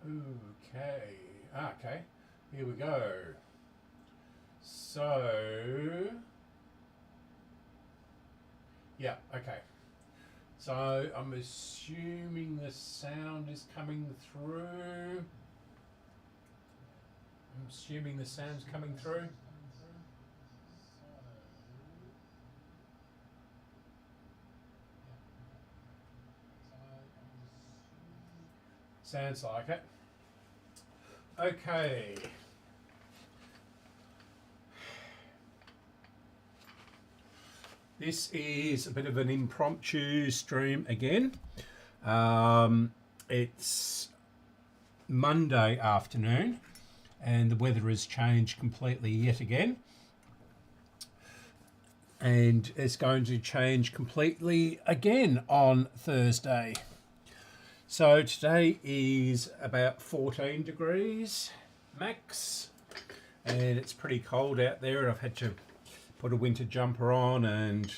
Okay, here we go. So, yeah, okay. So I'm assuming the sound is coming through. Sounds like it. Okay. This is a bit of an impromptu stream again. It's Monday afternoon and the weather has changed completely yet again. And it's going to change completely again on Thursday. So today is about 14 degrees max and it's pretty cold out there. I've had to put a winter jumper on and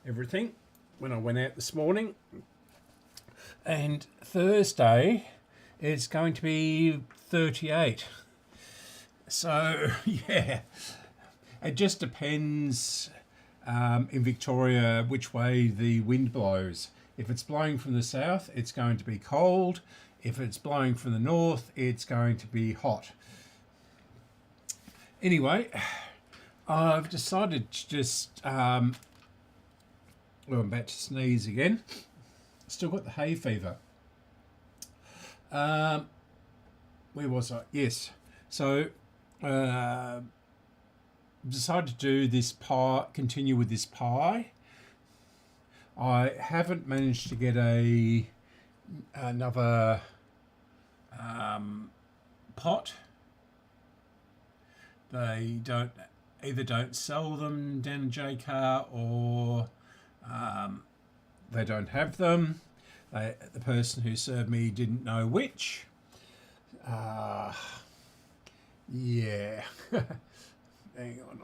everything when I went out this morning. And Thursday it's going to be 38. So yeah, it just depends in Victoria which way the wind blows. If it's blowing from the south, it's going to be cold. If it's blowing from the north, it's going to be hot. Anyway, I've decided to just, well, I'm about to sneeze again. Still got the hay fever. Where was I? Yes. So, decided to do this pie, continue with this pie. I haven't managed to get another pot. They either don't sell them down in JCar or they don't have them. The person who served me didn't know which. Yeah. Hang on,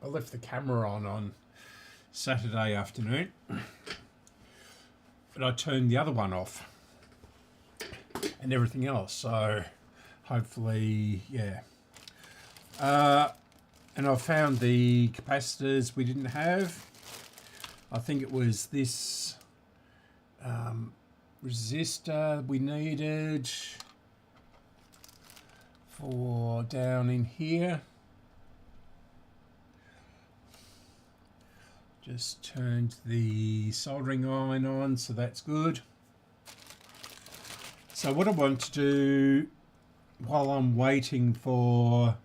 I left the camera on Saturday afternoon, but I turned the other one off and everything else. So hopefully, yeah. And I found the capacitors we didn't have. I think it was this resistor we needed for down in here. Just turned the soldering iron on, so that's good. So what I want to do while I'm waiting for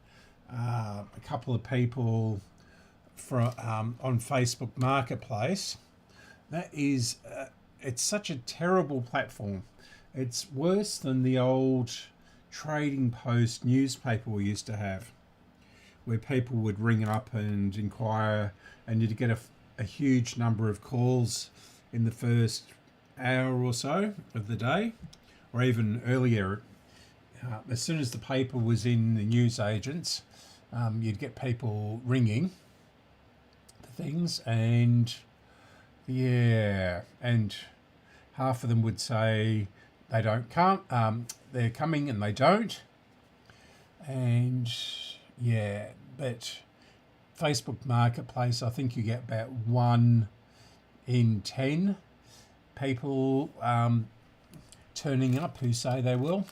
a couple of people on Facebook Marketplace, that is, it's such a terrible platform. It's worse than the old Trading Post newspaper we used to have, where people would ring up and inquire, and you'd get a huge number of calls in the first hour or so of the day, or even earlier. As soon as the paper was in the newsagents, you'd get people ringing for things, and yeah, and half of them would say they don't come, they're coming and they don't, and yeah, but Facebook Marketplace, I think you get about 1 in 10 people turning up who say they will.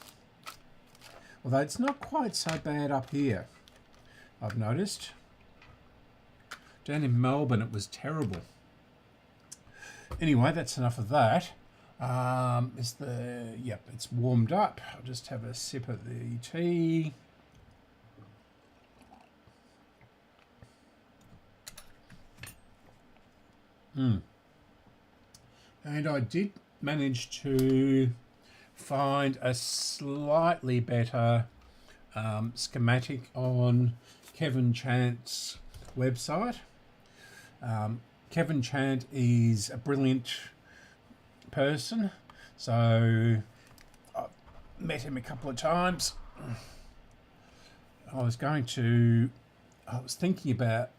Although it's not quite so bad up here, I've noticed. Down in Melbourne, it was terrible. Anyway, that's enough of that. It's warmed up. I'll just have a sip of the tea. And I did manage to find a slightly better schematic on Kevin Chant's website. Kevin Chant is a brilliant person, so I've met him a couple of times. I was thinking about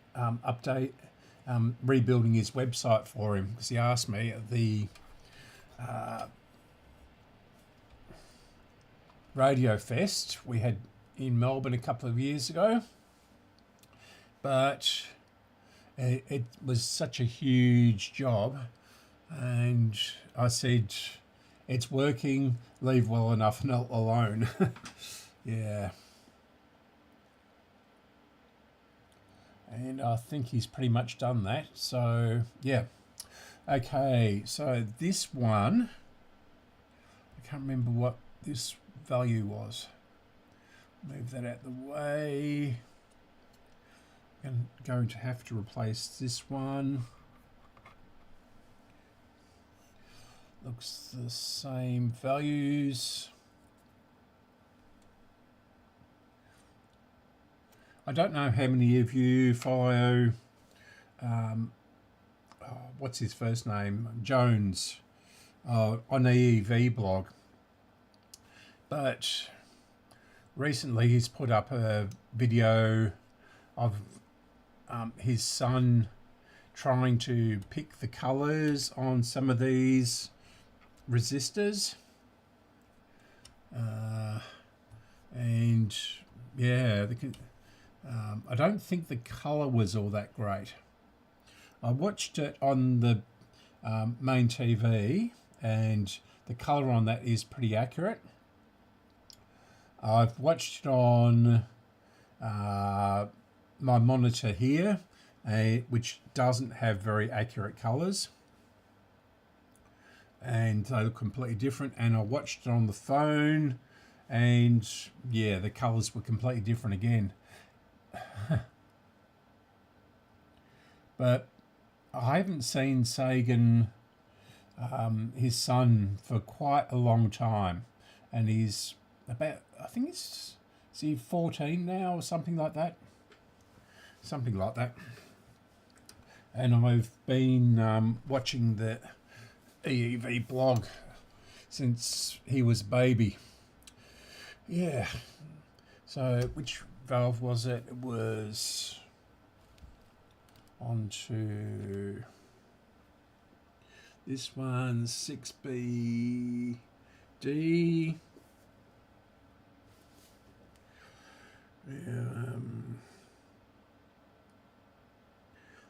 rebuilding his website for him, because he asked me at the Radio Fest we had in Melbourne a couple of years ago, but it was such a huge job, and I said, it's working, leave well enough alone. Yeah. And I think he's pretty much done that. So, yeah. Okay, so this one, I can't remember what this value was. Move that out the way. I'm going to have to replace this one. Looks the same values. I don't know how many of you follow, what's his first name? Jones, on the EV blog. But recently he's put up a video of his son trying to pick the colours on some of these resistors. And yeah, I don't think the colour was all that great. I watched it on the main TV, and the colour on that is pretty accurate. I've watched it on my monitor here, which doesn't have very accurate colours, and they look completely different. And I watched it on the phone, and yeah, the colours were completely different again. But I haven't seen Sagan, his son, for quite a long time, and he's about, I think is he 14 now or something like that? Something like that. And I've been watching the EEV blog since he was a baby. Yeah. So which valve was it? It was on to this one, 6BD.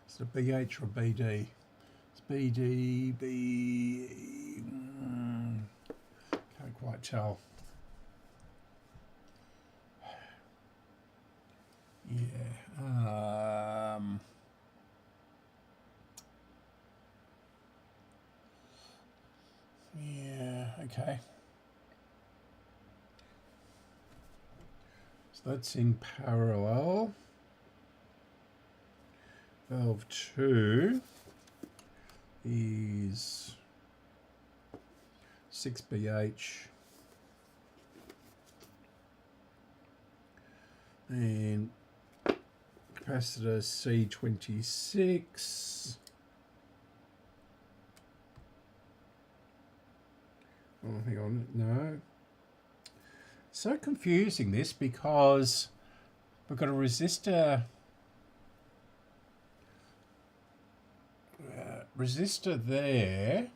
Is it a BH or BD? It's BD, can't quite tell. Yeah. Yeah, okay. So that's in parallel. Valve 2 is 6BH and capacitor C26. Oh, hang on, no. So confusing this, because we've got a resistor there,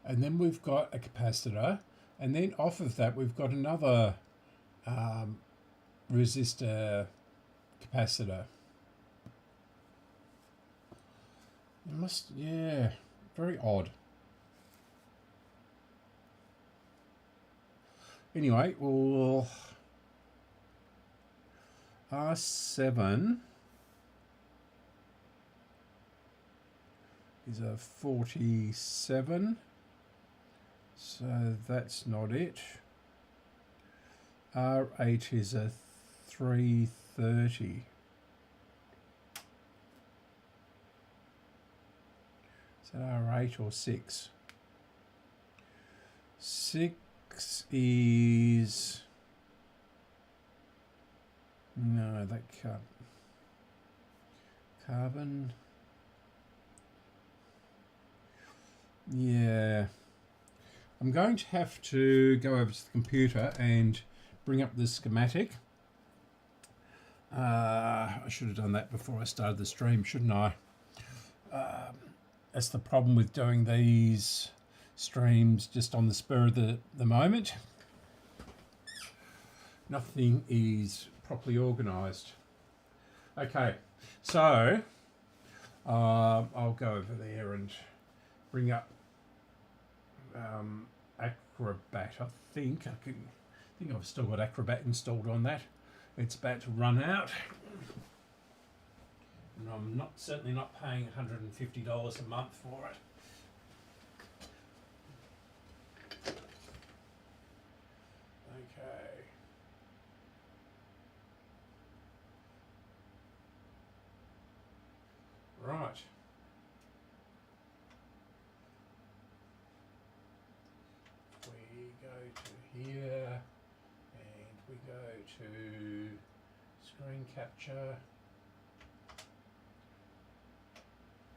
and then we've got a capacitor, and then off of that we've got another resistor capacitor. It must, yeah, very odd. Anyway, well, R7 is a 47, so that's not it. R8 is a 330. Is that R8 or 6? 6 is, no, that carbon. Yeah, I'm going to have to go over to the computer and bring up the schematic. I should have done that before I started the stream, shouldn't I? That's the problem with doing these streams just on the spur of the moment. nothing is properly organised. Okay, so I'll go over there and bring up Acrobat. I think I've still got Acrobat installed on that. It's about to run out, and I'm certainly not paying $150 a month for it. Okay. Right. We go to here and we go to screen capture.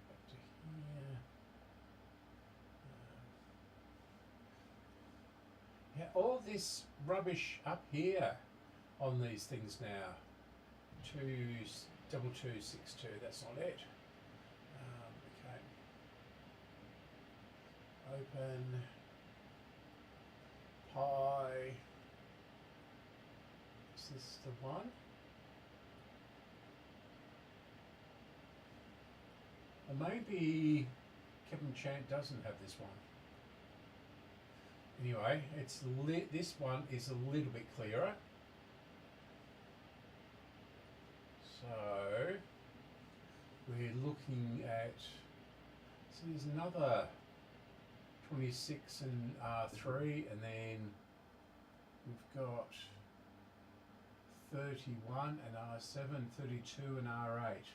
Back to here. Yeah, all this rubbish up here on these things now. 2262, that's not it. Okay. Open. Pi. Is this the one? And maybe Kevin Chant doesn't have this one. Anyway, it's this one is a little bit clearer. So we're looking at, so there's another 26 and R3, and then we've got 31 and R7, 32 and R8.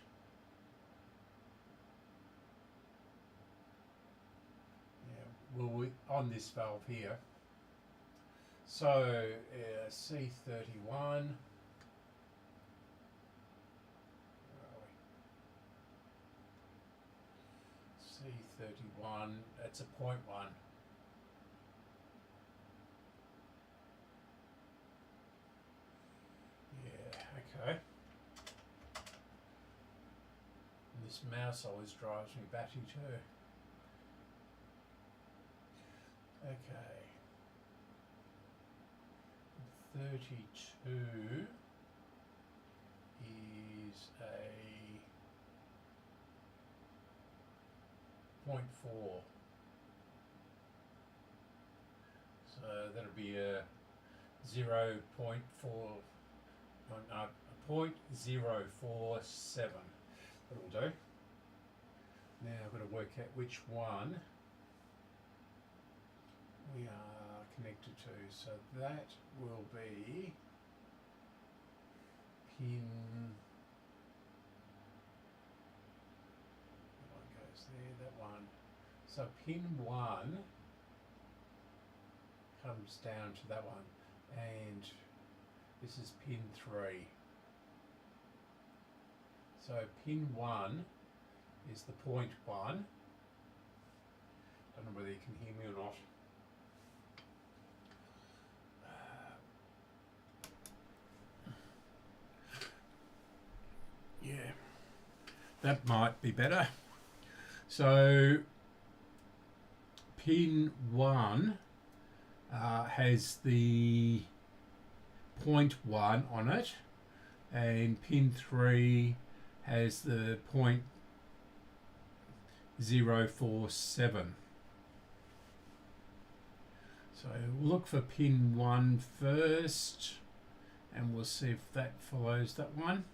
Yeah, well, on this valve here. So C31. C31, that's a 0.1. Yeah, okay. And this mouse always drives me batty too. Okay. 32 is a 0.4. So that'll be a 0.4, no, 0.047. That'll do. Now I've got to work out which one we are connected to. So that will be pin. That one goes there, that one. So pin 1 comes down to that one, and this is pin 3. So pin 1 is the 0.1. Don't know whether you can hear me or not. Yeah, that might be better. So pin 1 has the 0.1 on it, and pin 3 has the 0.047. So we'll look for pin 1 first, and we'll see if that follows that one.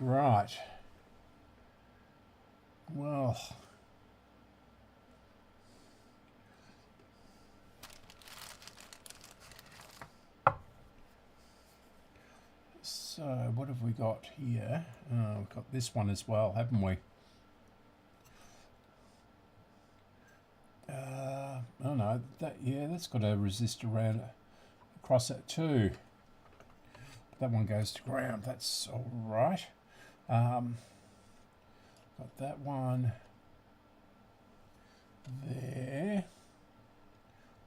Right. Well, so what have we got here? Oh, we've got this one as well, haven't we? Oh no, that's got a resistor around across it too. That one goes to ground. That's all right. Got that one. there.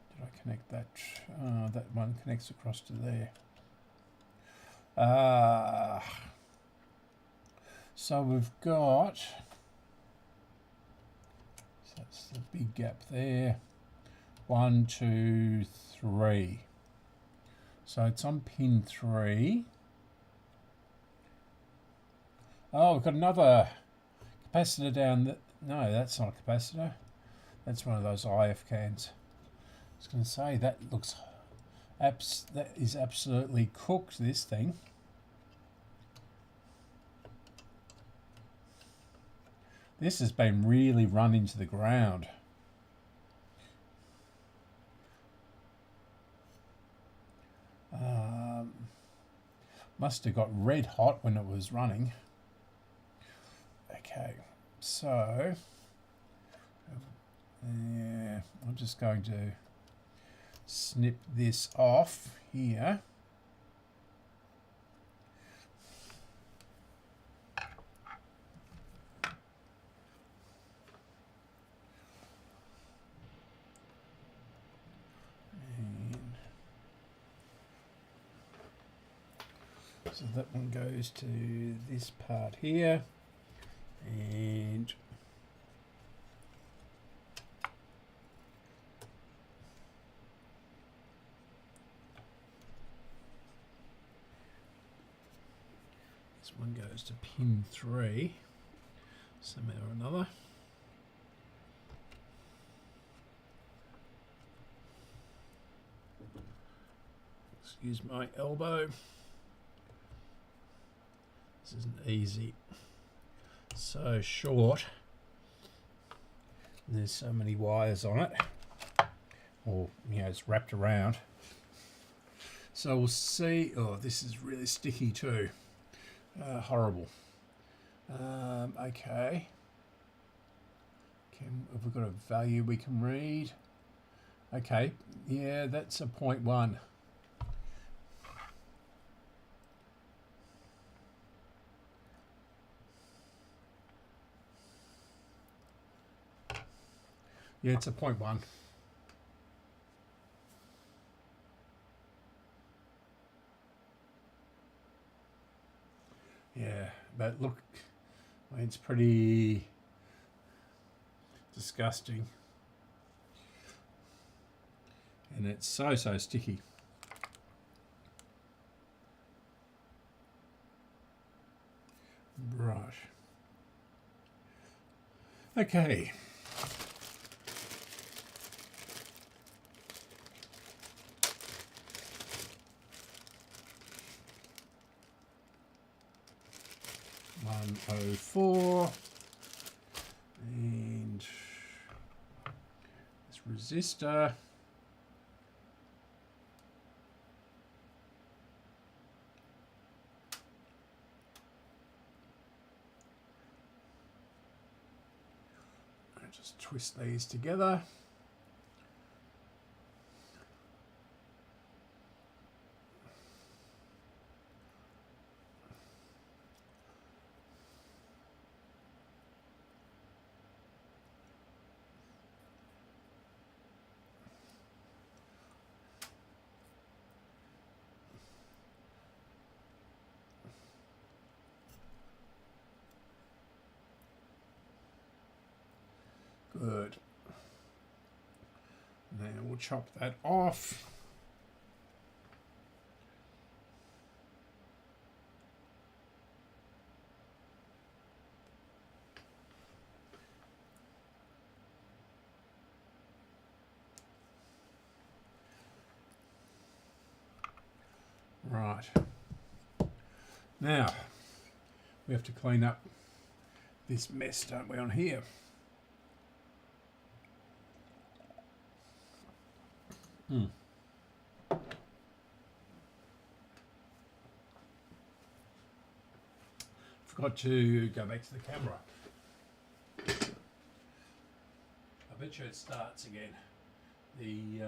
Did I connect that? That one connects across to there. So we've got, so that's the big gap there. 1, 2, 3. So it's on pin 3. Oh, we've got another capacitor down the, no, that's not a capacitor. That's one of those IF cans. I was going to say, that looks, that is absolutely cooked, this thing. This has been really run into the ground. Must have got red hot when it was running. Okay, so yeah, I'm just going to snip this off here. So that one goes to this part here, and this one goes to pin 3 somehow or another. Excuse my elbow. This isn't easy. So short. And there's so many wires on it. Or, you know, it's wrapped around. So we'll see. Oh, this is really sticky too. Horrible. Okay. Have we got a value we can read? Okay. Yeah, that's a 0.1. Yeah, it's a 0.1. Yeah, but look, I mean, it's pretty disgusting. And it's so sticky. Right. Okay. $104 and this resistor. Just twist these together. Good. Now we'll chop that off. Right. Now we have to clean up this mess, don't we, on here? Forgot to go back to the camera. I bet you it starts again. The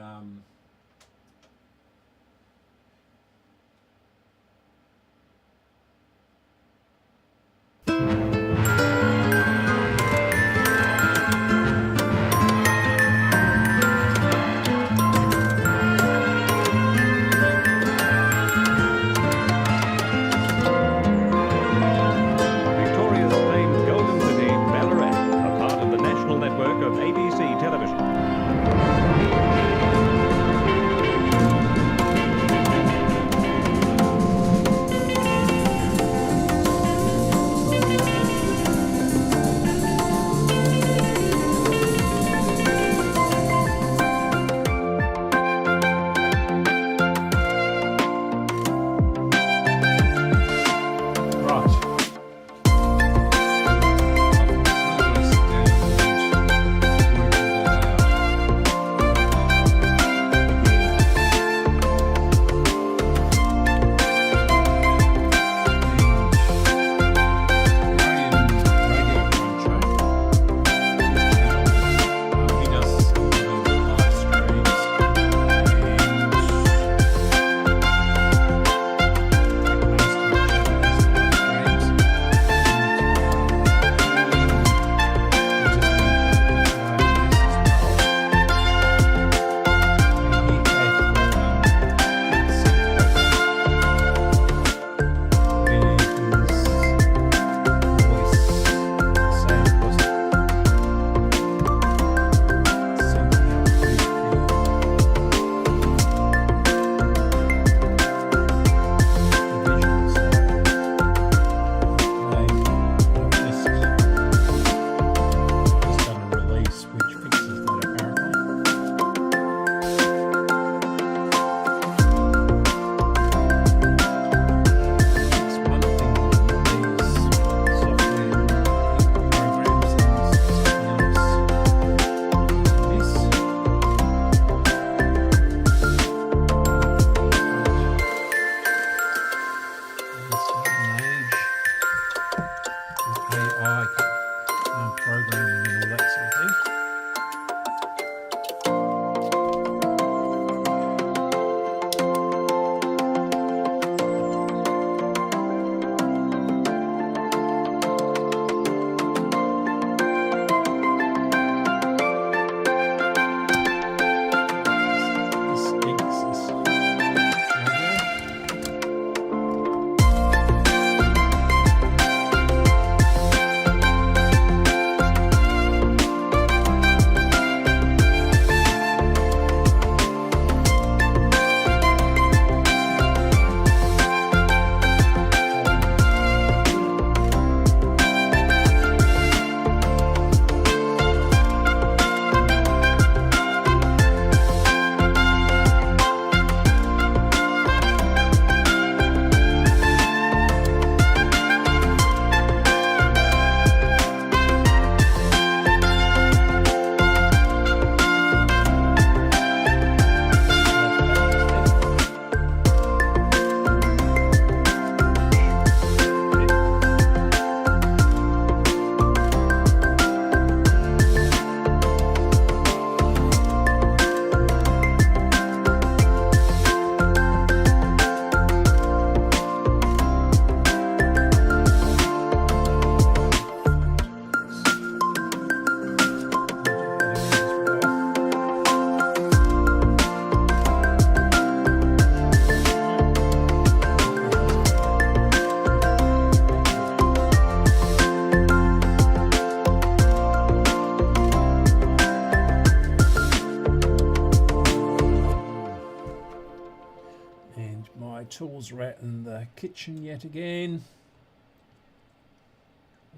tools are out in the kitchen yet again,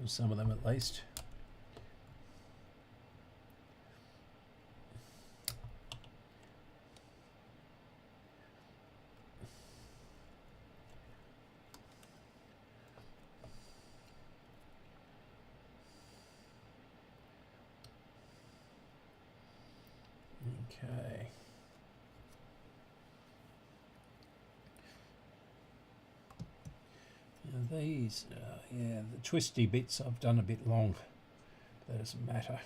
or some of them at least. Okay. Now these, yeah, the twisty bits I've done a bit long. That doesn't matter.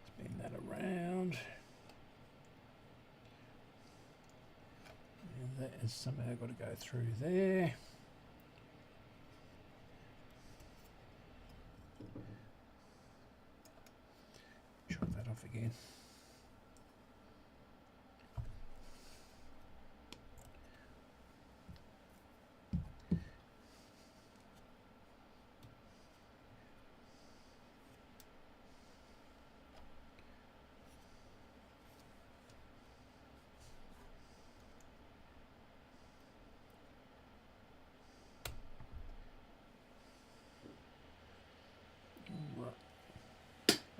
Spin that around. And that has somehow got to go through there. Chop that off again.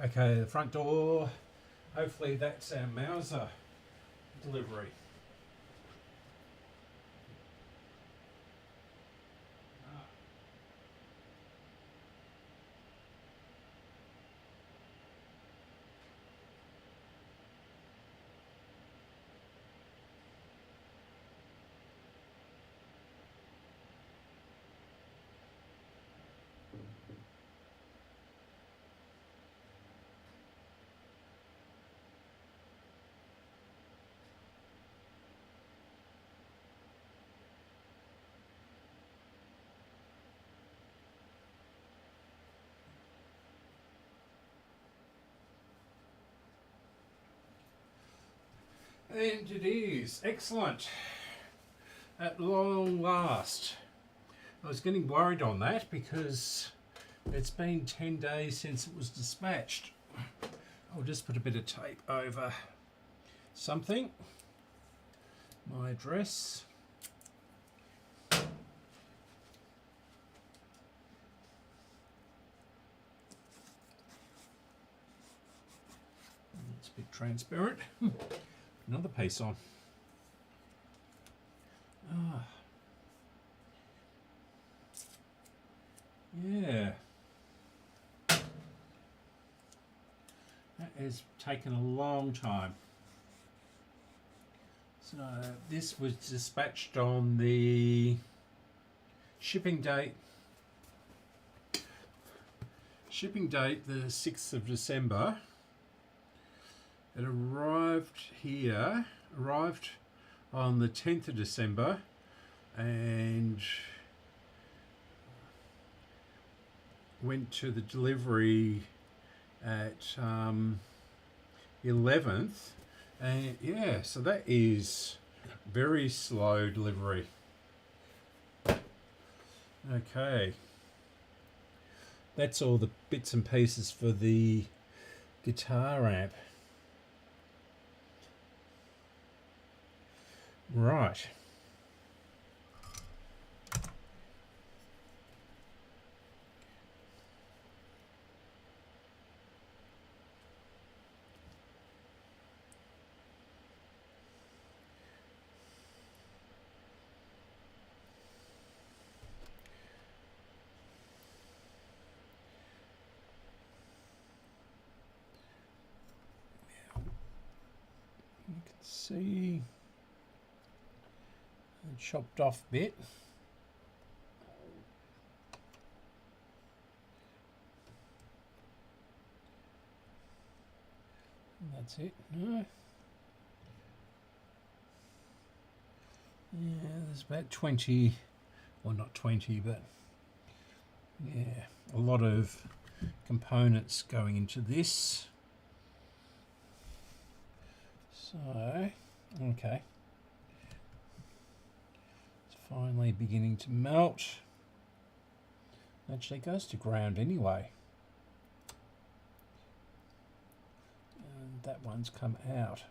Okay, the front door. Hopefully that's our Mauser delivery. And it is excellent at long last. I was getting worried on that because it's been 10 days since it was dispatched. I'll just put a bit of tape over something. My address. It's a bit transparent. Another piece on. Ah. Yeah. That has taken a long time. So this was dispatched on the shipping date. Shipping date the 6th of December. It arrived on the 10th of December and went to the delivery at 11th, and yeah, so that is very slow delivery. Okay, that's all the bits and pieces for the guitar amp. Right. You can see the chopped off bit. And that's it. No. Yeah, there's about 20, well not 20, but yeah, a lot of components going into this. So, okay. It's finally beginning to melt. Actually, it goes to ground anyway. And that one's come out.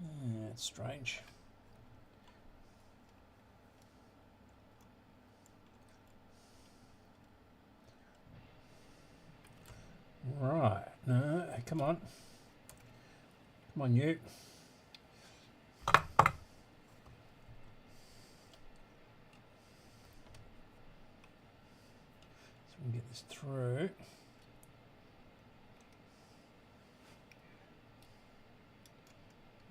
Yeah, it's strange. Right, no, come on. Come on, you. So we can get this through.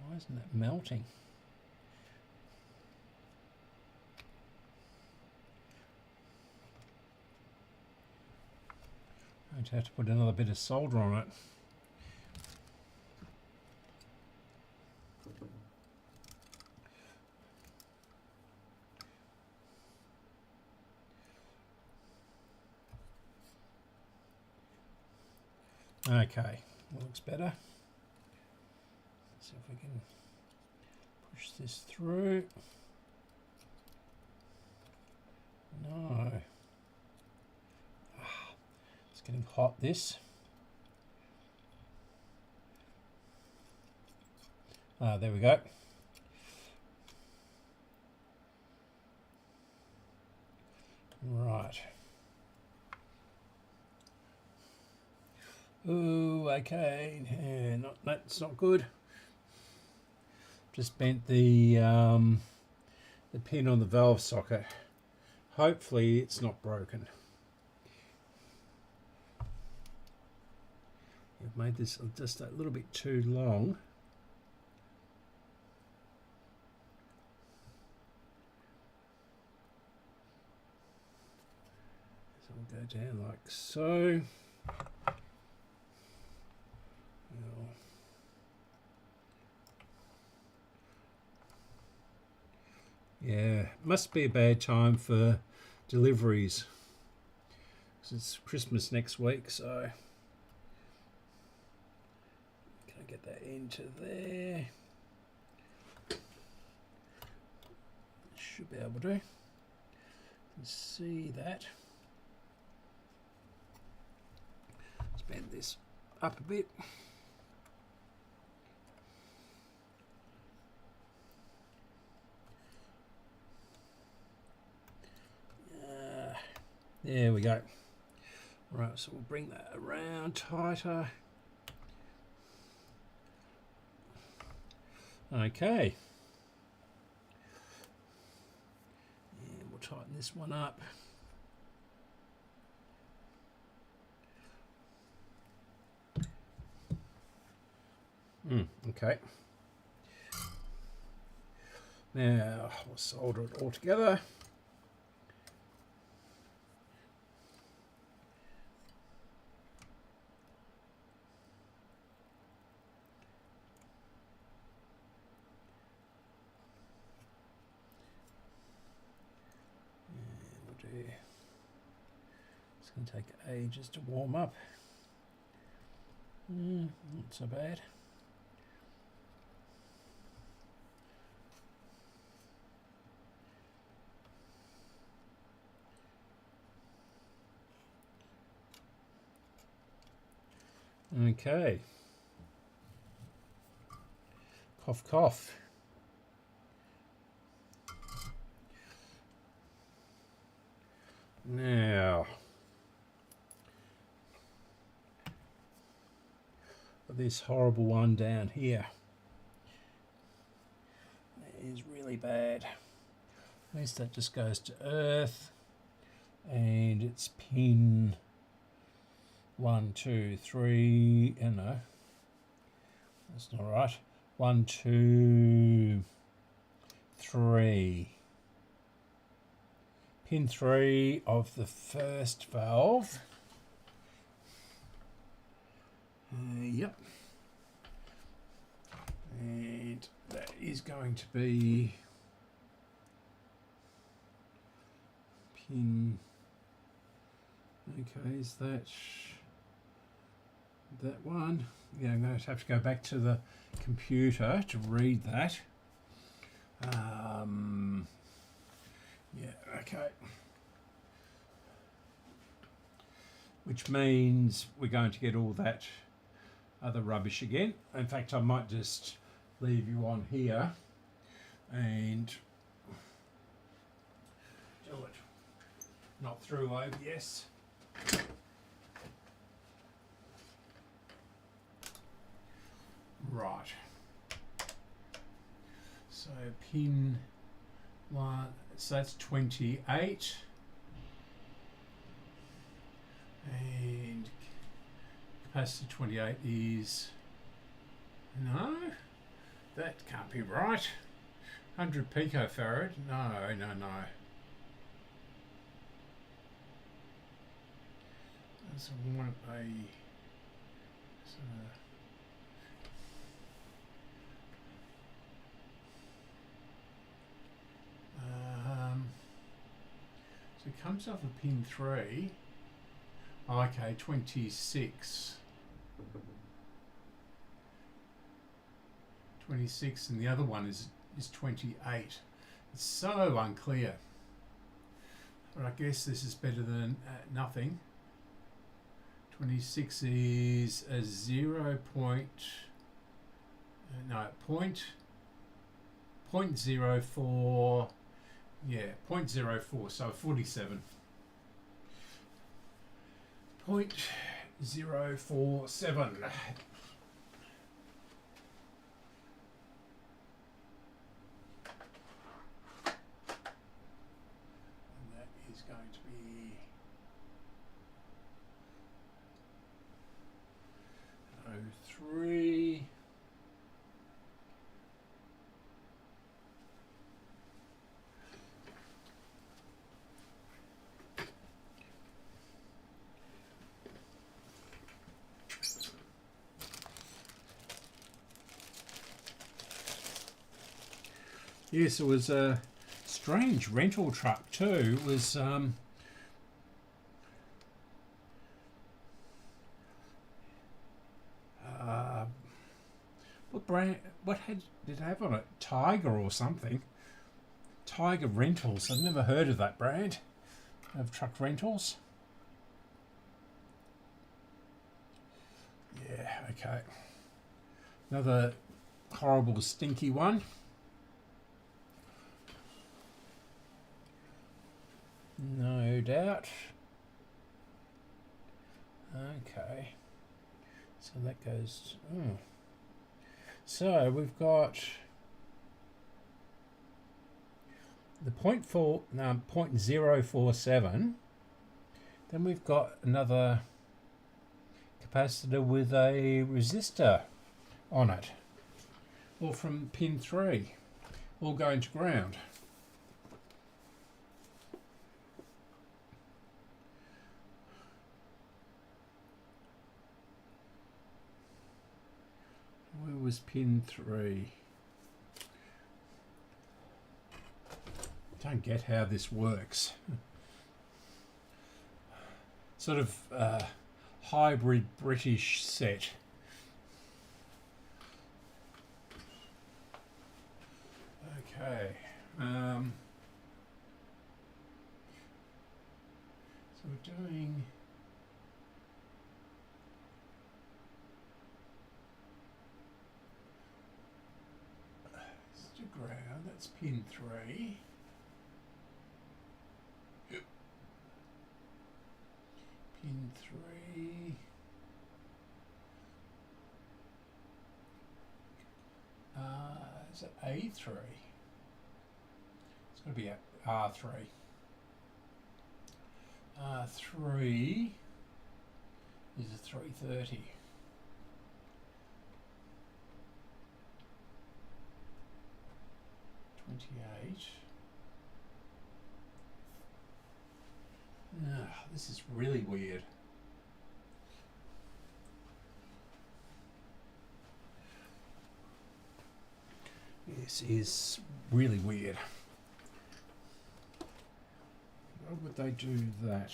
Why isn't that melting? I'm going to have to put another bit of solder on it. Okay, looks better. Let's see if we can push this through. No. It's getting hot, this. There we go. Right. Ooh, okay. Yeah, that's not good. Just bent the pin on the valve socket. Hopefully it's not broken. I've made this just a little bit too long. So we'll go down like so. Yeah, must be a bad time for deliveries. It's Christmas next week, so can I get that into there? Should be able to. You can see that. Let's bend this up a bit. There we go. Right, so we'll bring that around tighter. Okay. And we'll tighten this one up. Okay. Now we'll solder it all together. It's going to take ages to warm up. Not so bad. Okay. Cough, cough. Now, this horrible one down here. That is really bad. At least that just goes to earth, and it's pin 1, 2, 3. No, that's not right. 1, 2, 3. Pin 3 of the first valve. Yep. And that is going to be pin. Okay, is that one? Yeah, I'm going to have to go back to the computer to read that. Yeah, okay. Which means we're going to get all that other rubbish again. In fact, I might just leave you on here and do it. Not through OBS. Right. So pin 1, so that's 28. And capacitor 28 is, no, that can't be right. 100 picofarad, no. So we want a, so it comes off of pin 3. Okay, 26. 26, and the other one is 28. It's so unclear. But I guess this is better than nothing. 26 is a 0.04, yeah, 0.04, so 47. 0.047. Going to be 03. Yes, it was a strange rental truck too. It was what brand? What did it have on it? Tiger or something? Tiger Rentals. I've never heard of that brand of truck rentals. Yeah, okay. Another horrible stinky one. No doubt. Okay. So that goes... Oh. So we've got the 0.047. Then we've got another capacitor with a resistor on it. All from pin 3. All going to ground. Where was pin 3? Don't get how this works. Sort of hybrid British set. Okay. So we're doing... ground, that's pin 3. Pin 3. Is it A3? It's going to be R3. R3 is a 330. This is really weird. This is really weird. Why would they do that?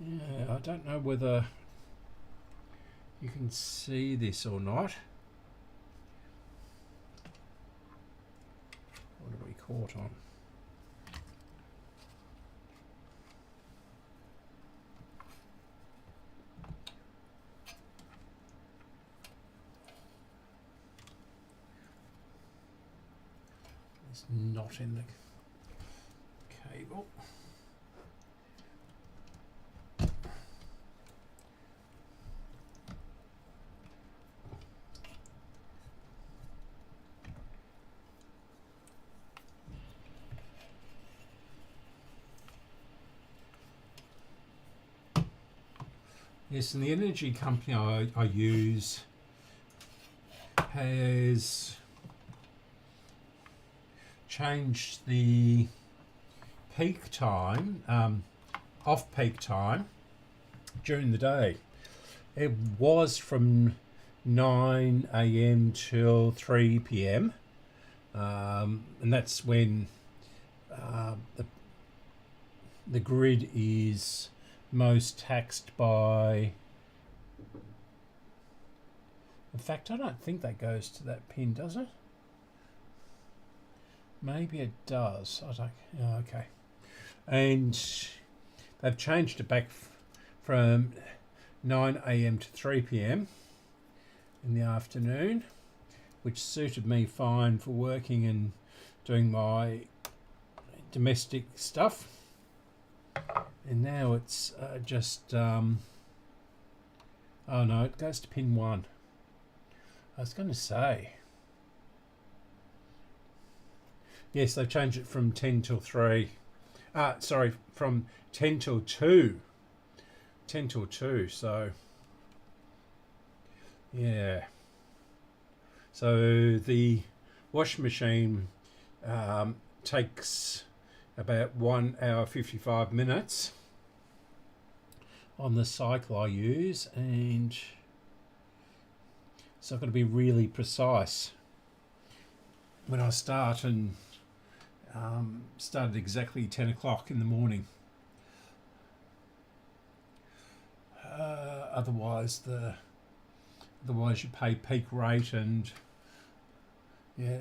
Yeah, I don't know whether you can see this or not. caught on. It's not in the cable. Yes, and the energy company I use has changed the peak time, off-peak time during the day. It was from 9 a.m. till 3 p.m. And that's when the grid is most taxed by. In fact, I don't think that goes to that pin, does it? Maybe it does. I don't. Oh, okay. And they've changed it back from 9 a.m. to 3 p.m. in the afternoon, which suited me fine for working and doing my domestic stuff. And now it's just, oh no, it goes to pin 1. I was going to say, yes, they've changed it from 10 till 3. Sorry, from 10 till 2. 10 till 2, so, yeah. So the washing machine takes about 1 hour 55 minutes on the cycle I use, and so I've got to be really precise when I start, and start at exactly 10 o'clock in the morning. Otherwise you pay peak rate, and yeah,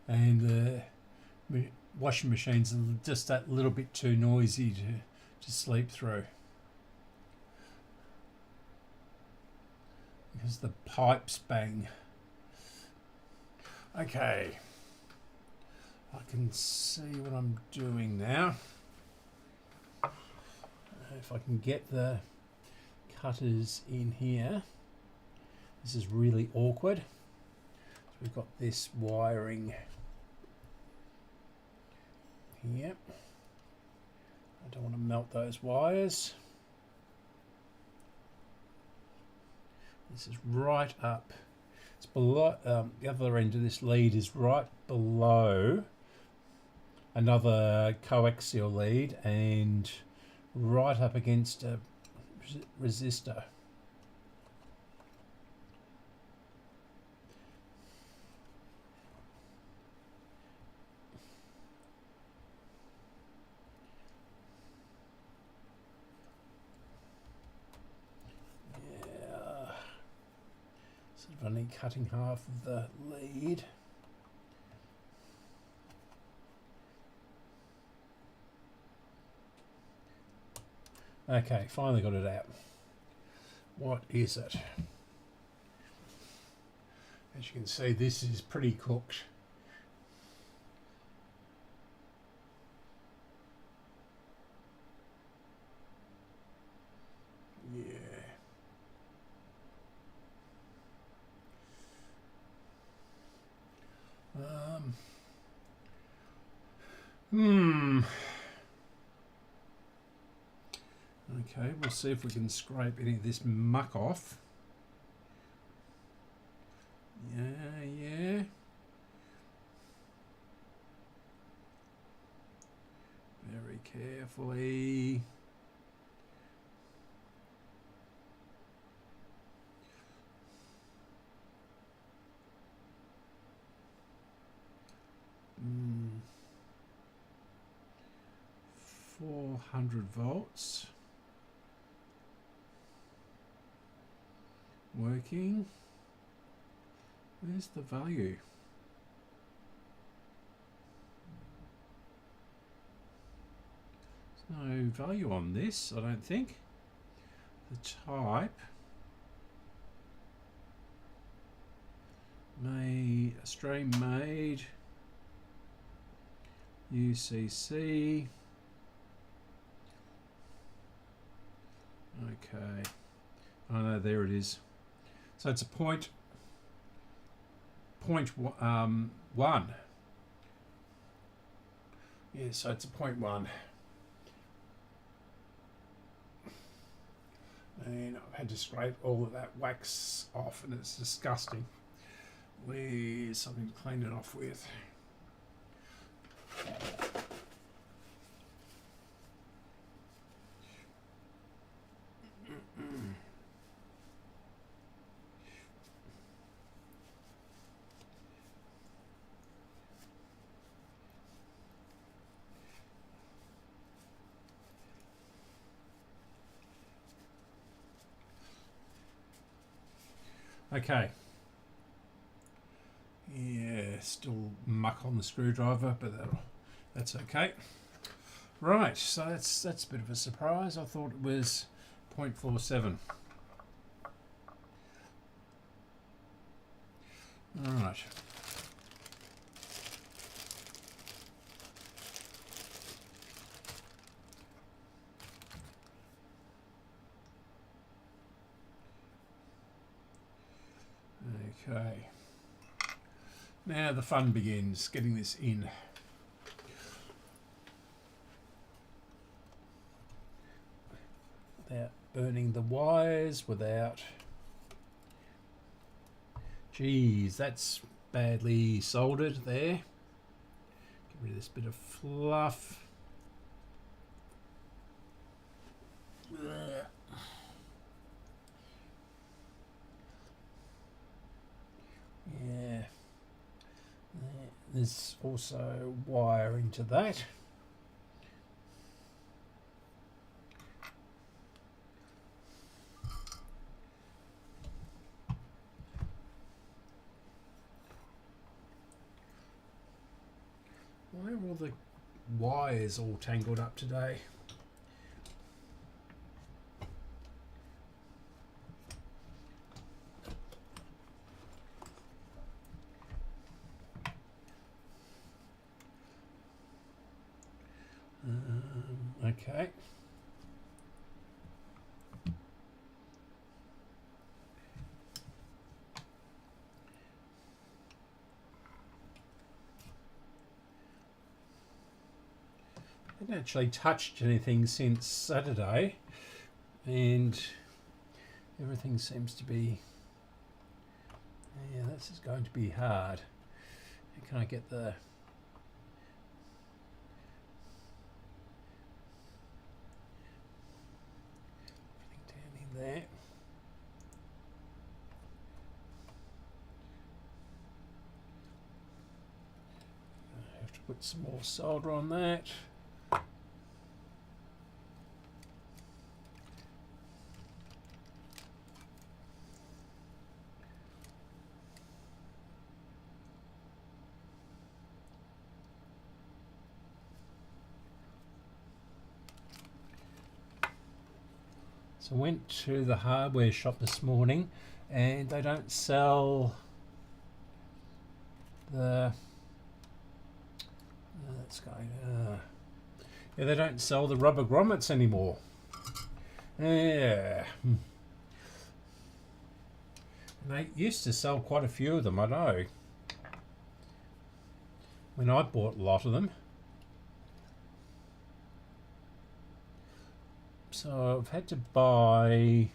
and the washing machines are just that little bit too noisy to sleep through, because the pipes bang. Okay, I can see what I'm doing now. If I can get the cutters in here. This is really awkward. So we've got this wiring here. I don't want to melt those wires. This is right up. It's below. The other end of this lead is right below another coaxial lead, and right up against a resistor. Yeah, sort of only cutting half of the lead. Okay, finally got it out. What is it? As you can see, this is pretty cooked. Yeah. Okay, we'll see if we can scrape any of this muck off. Yeah. Very carefully. Mm. 400 volts. Working. Where's the value? value on this, I don't think. The type, Australian made, UCC. Okay, oh no, there it is. So it's a point 1. Yeah, so it's a 0.1. And I've had to scrape all of that wax off, and it's disgusting. Where's something to clean it off with? Okay. Yeah, still muck on the screwdriver, but that's okay. Right, so that's a bit of a surprise. I thought it was 0.47. All right. Okay. Now the fun begins, getting this in. Without burning the wires, without... Geez, that's badly soldered there. Get rid of this bit of fluff. Yeah. There's also wire into that. Why are all the wires all tangled up today? Okay. I haven't actually touched anything since Saturday, and everything seems to be... Yeah, this is going to be hard. Can I get the... there. I have to put some more solder on that. So I went to the hardware shop this morning, and they don't sell the... that's going... yeah, they don't sell the rubber grommets anymore. Yeah. And they used to sell quite a few of them, I know. When I bought a lot of them. So I've had to buy...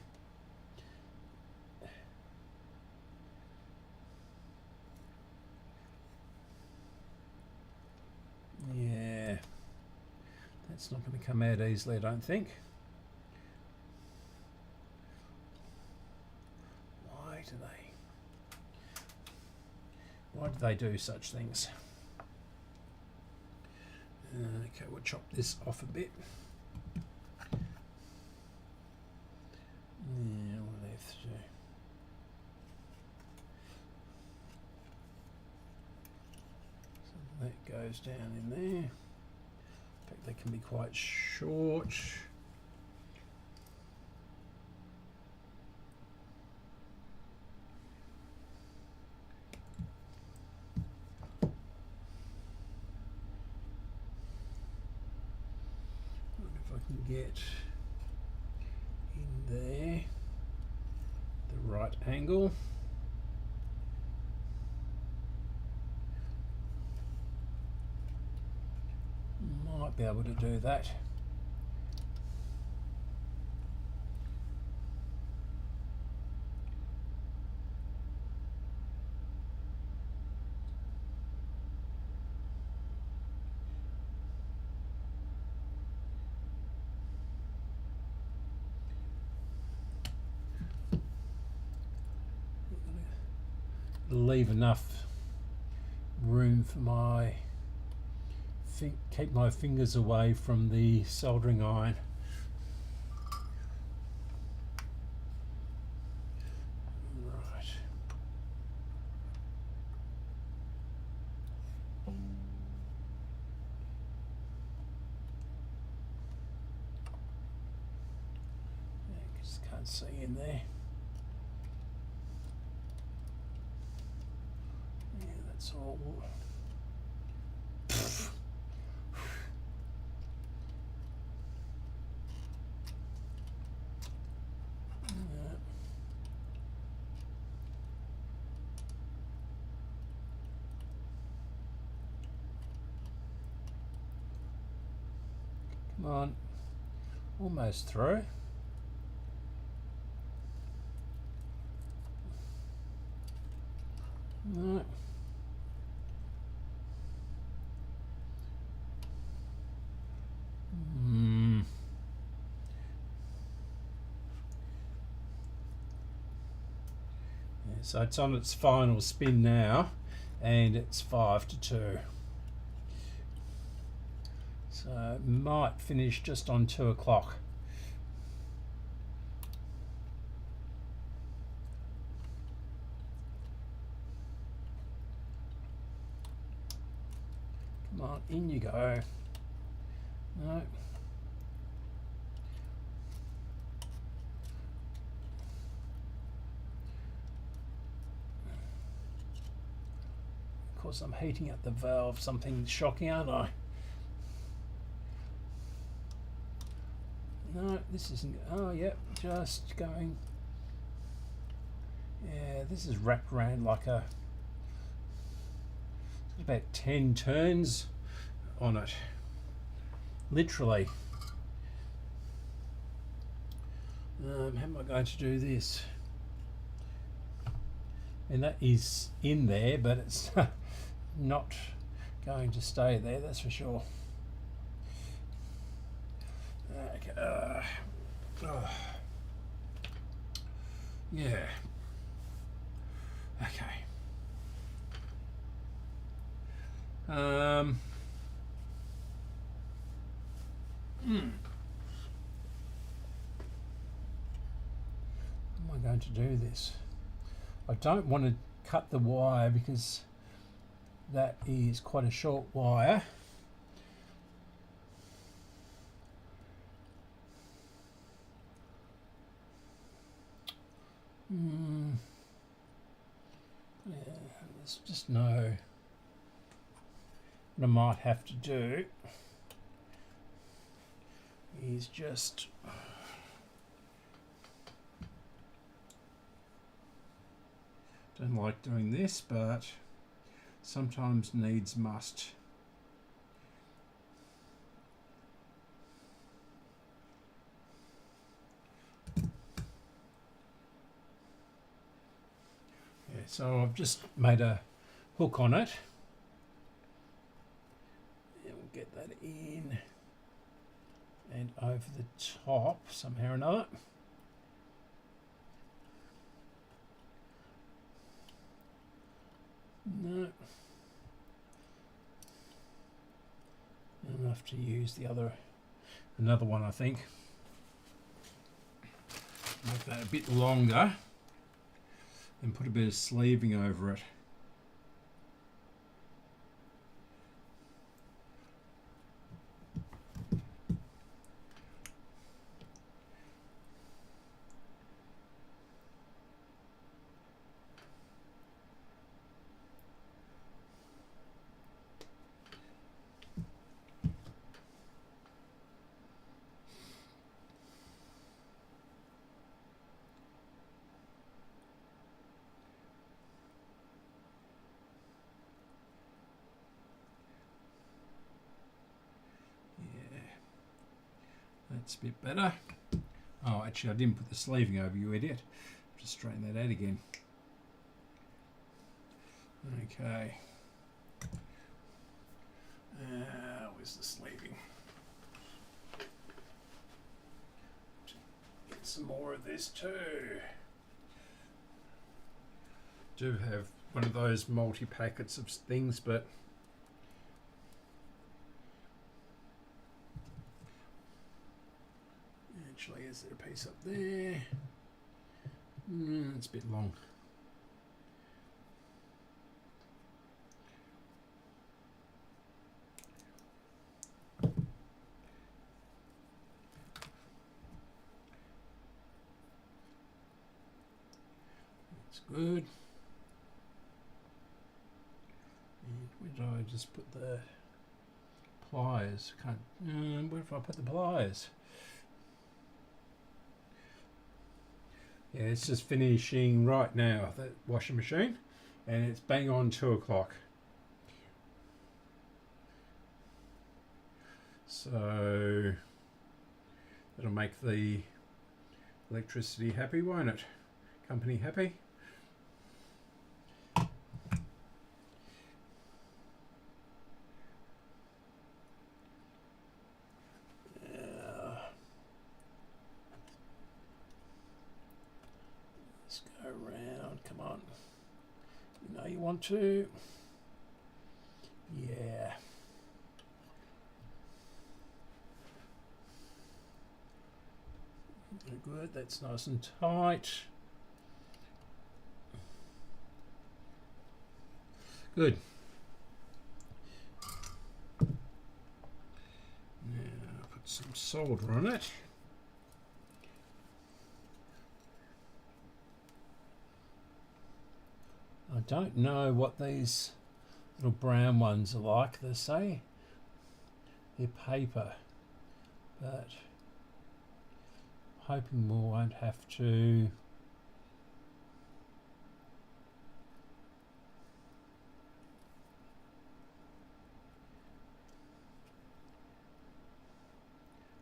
Yeah, that's not going to come out easily, I don't think. Why do they do such things? Okay, we'll chop this off a bit. Yeah, we'll have to. So that goes down in there. In fact, they can be quite short. Get in there the right angle. Might be able to do that. Leave enough room for my keep my fingers away from the soldering iron. Right. Just can't see in there. That's all. Come on, almost through. No. So it's on its final spin now, and it's 5 to 2. So it might finish just on 2 o'clock. Come on, in you go. No. Of course, I'm heating up the valve, something shocking, aren't I? No, this isn't. Oh, yep, just going. Yeah, this is wrapped around like a. It's about 10 turns on it, literally. How am I going to do this? And that is in there, but it's not going to stay there, that's for sure. Okay. Yeah. Okay. How am I going to do this? I don't want to cut the wire because that is quite a short wire. Yeah, there's just no. What I might have to do is just don't like doing this, but sometimes needs must. Yeah, so I've just made a hook on it. And we'll get that in and over the top somehow or another. No. I'll have to use another one, I think. Make that a bit longer and put a bit of sleeving over it. That's a bit better. Oh, actually, I didn't put the sleeving over, you idiot. Just straighten that out again. Okay. Where's the sleeving? Get some more of this too. Do have one of those multi-packets of things, but actually, is there a piece up there? It's a bit long. That's good. And where did I just put the pliers? Where have I put the pliers? Yeah, it's just finishing right now, that washing machine, and it's bang on 2 o'clock. So that'll make the electricity happy, won't it? Company happy. Let's go around, come on. You know you want to. Yeah. Good, that's nice and tight. Good. Now put some solder on it. I don't know what these little brown ones are like. They say they're paper, but hoping we won't have to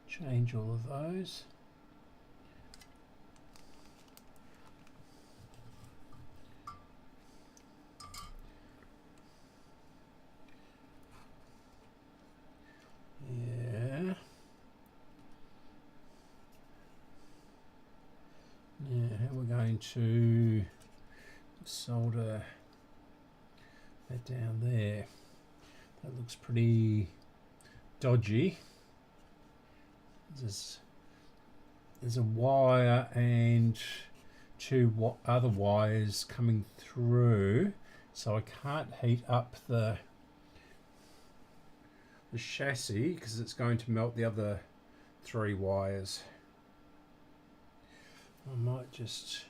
change all of those. Yeah. Now we're going to solder that down there. That looks pretty dodgy. There's a wire and two other wires coming through, so I can't heat up the chassis because it's going to melt the other 3 wires. I might just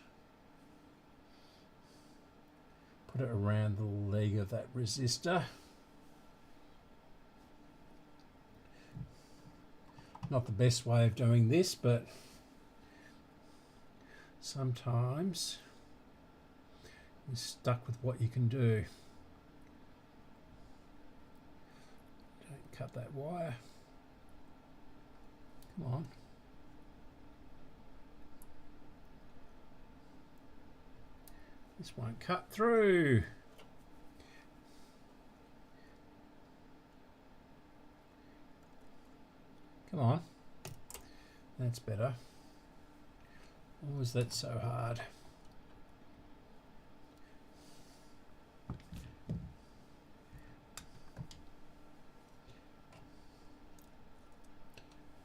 put it around the leg of that resistor. Not the best way of doing this, but sometimes you're stuck with what you can do. Don't cut that wire. Come on. This won't cut through. Come on. That's better. Or was that so hard?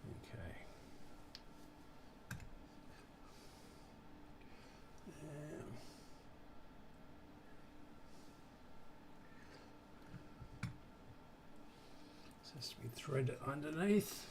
Okay. This has to be threaded underneath.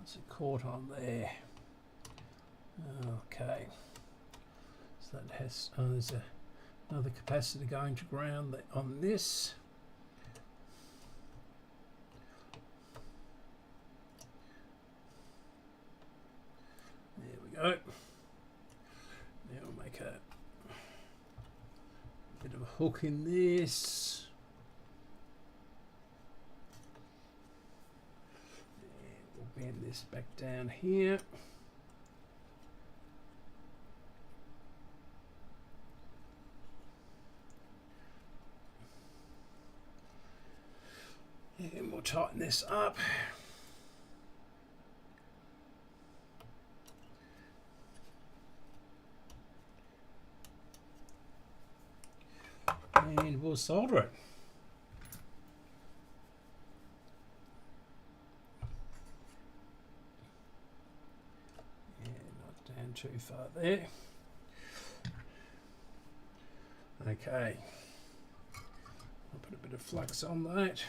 What's it caught on there? Okay. So that has, there's another capacitor going to ground on this. There we go. Now we'll make a bit of a hook in this. And we'll bend this back down here. And we'll tighten this up. And we'll solder it. And not down too far there. Okay. I'll put a bit of flux on that.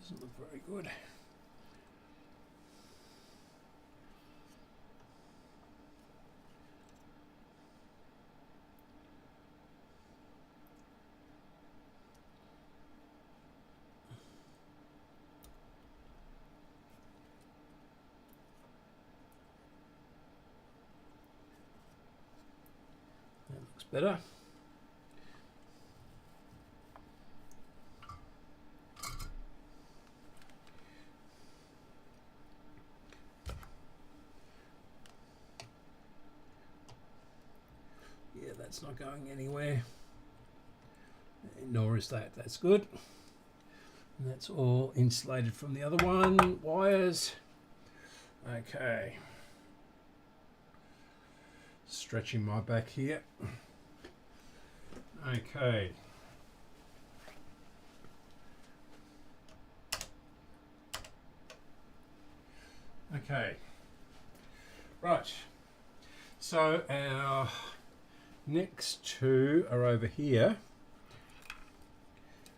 Doesn't look very good. That looks better. That's not going anywhere, nor is that. That's good. And that's all insulated from the other one. Wires. Okay. Stretching my back here. Okay. Okay. Right. So our next two are over here,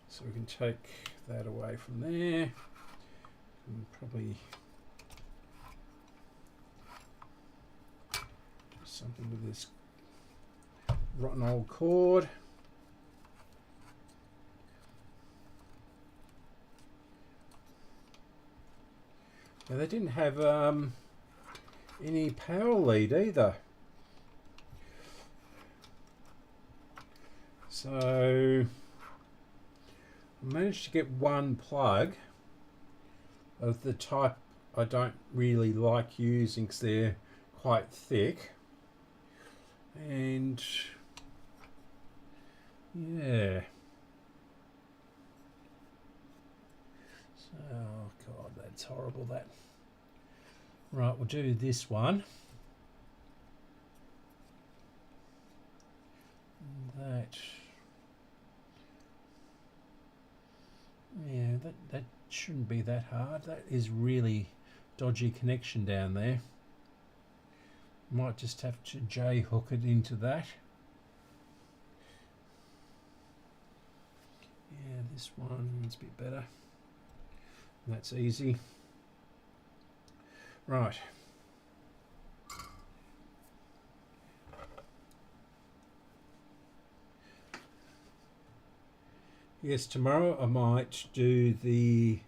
so we can take that away from there and probably do something with this rotten old cord. Now they didn't have any power lead either. So I managed to get one plug of the type I don't really like using because they're quite thick, and yeah, so oh god, that's horrible. That right, we'll do this one. That, yeah, that shouldn't be that hard. That is really dodgy connection down there. Might just have to J-hook it into that. Yeah, this one's a bit better. That's easy. Right. Yes, tomorrow I might do the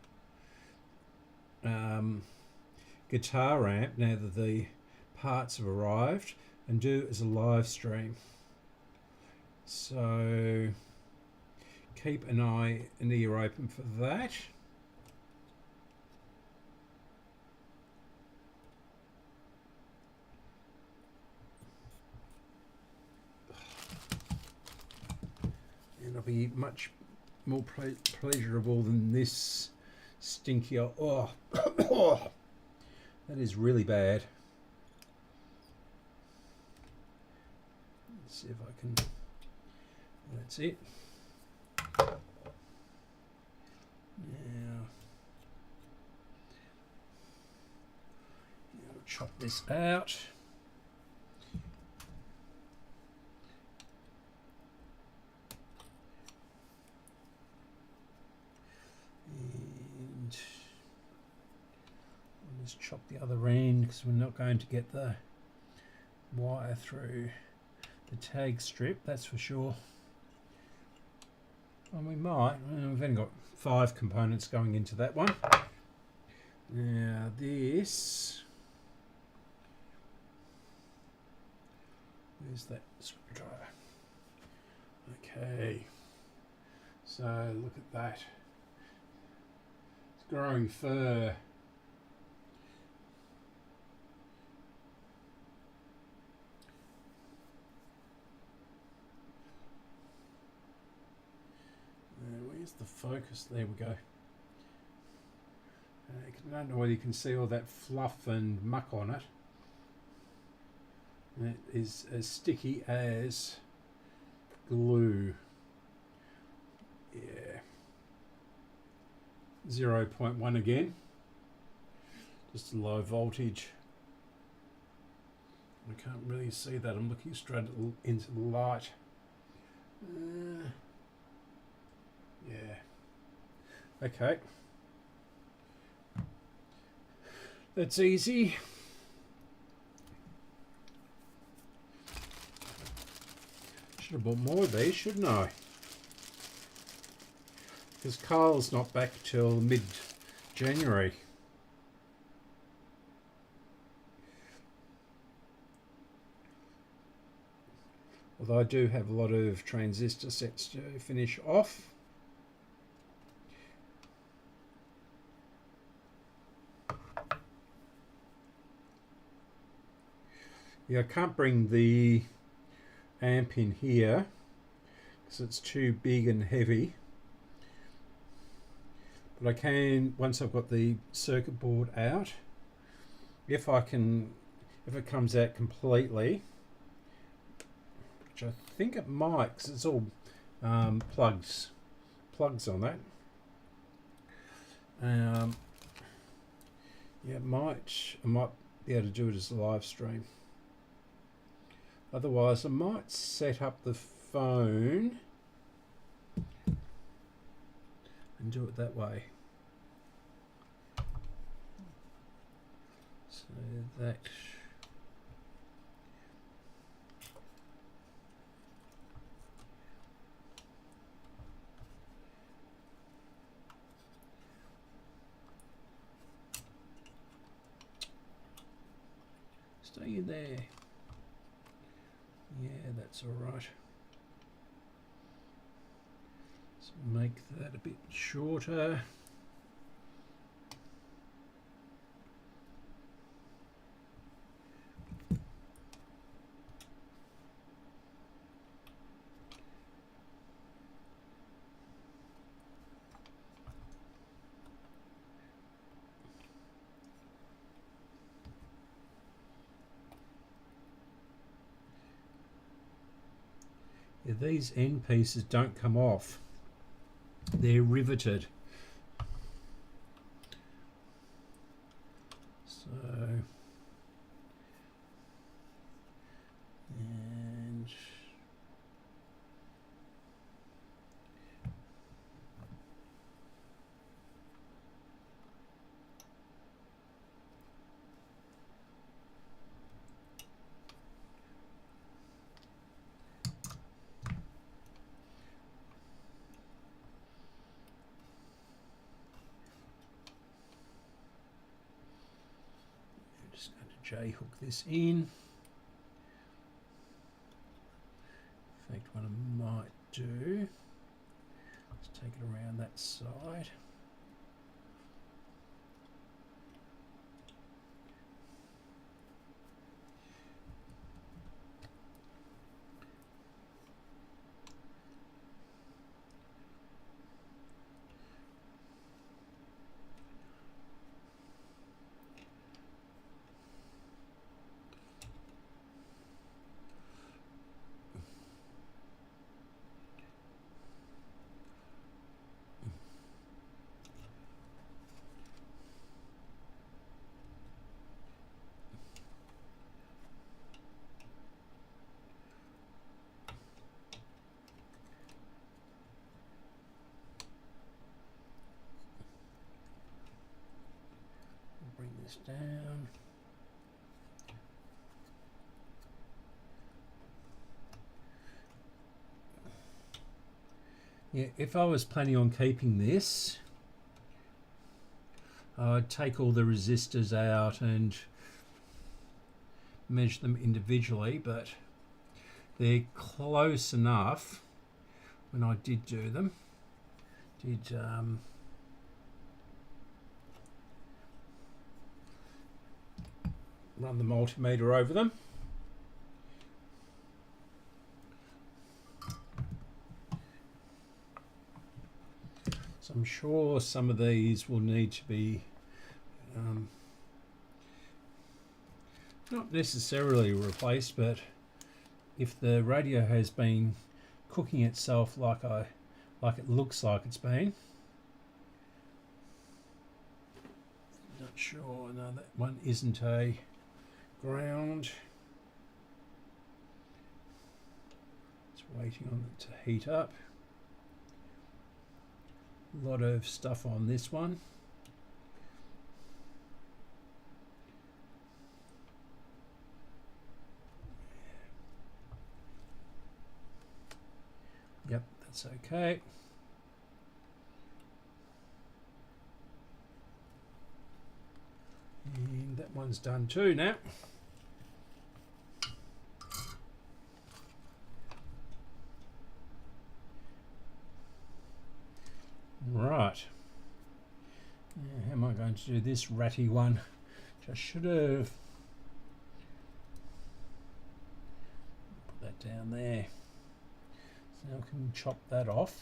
guitar amp now that the parts have arrived, and do it as a live stream. So keep an ear open for that. going to be much more pleasurable than this stinky. Oh, oh, that is really bad. Let's see if I can. That's it. Now, chop this out. And I'll just chop the other end because we're not going to get the wire through the tag strip, that's for sure. Well, we might. We've only got 5 components going into that one. Now this, where's that screwdriver? Okay, so look at that. It's growing fur. Where's the focus? There we go. I don't know whether you can see all that fluff and muck on it. And it is as sticky as glue. Yeah. 0.1 again. Just a low voltage. I can't really see that. I'm looking straight into the light. Yeah. Okay. That's easy. Should have bought more of these, shouldn't I? Because Carl's not back till mid-January. Although I do have a lot of transistor sets to finish off. Yeah, I can't bring the amp in here because it's too big and heavy. But I can, once I've got the circuit board out, if it comes out completely, which I think it might, because it's all plugs on that. Yeah, I might be able to do it as a live stream. Otherwise, I might set up the phone and do it that way. So that stay there. Yeah, that's all right. Let's make that a bit shorter. Yeah, these end pieces don't come off. They're riveted. So, and just going to J-hook this in. In fact, what I might do is take it around that side. down. Yeah, if I was planning on keeping this, I'd take all the resistors out and measure them individually, but they're close enough when I did do them. Run the multimeter over them. So I'm sure some of these will need to be not necessarily replaced, but if the radio has been cooking itself like it looks like it's been. Not sure. No, that one isn't a ground. It's waiting on it to heat up. A lot of stuff on this one. Yep, that's okay. And that one's done too now. Right. How am I going to do this ratty one? Which I should have put that down there. So now I can chop that off.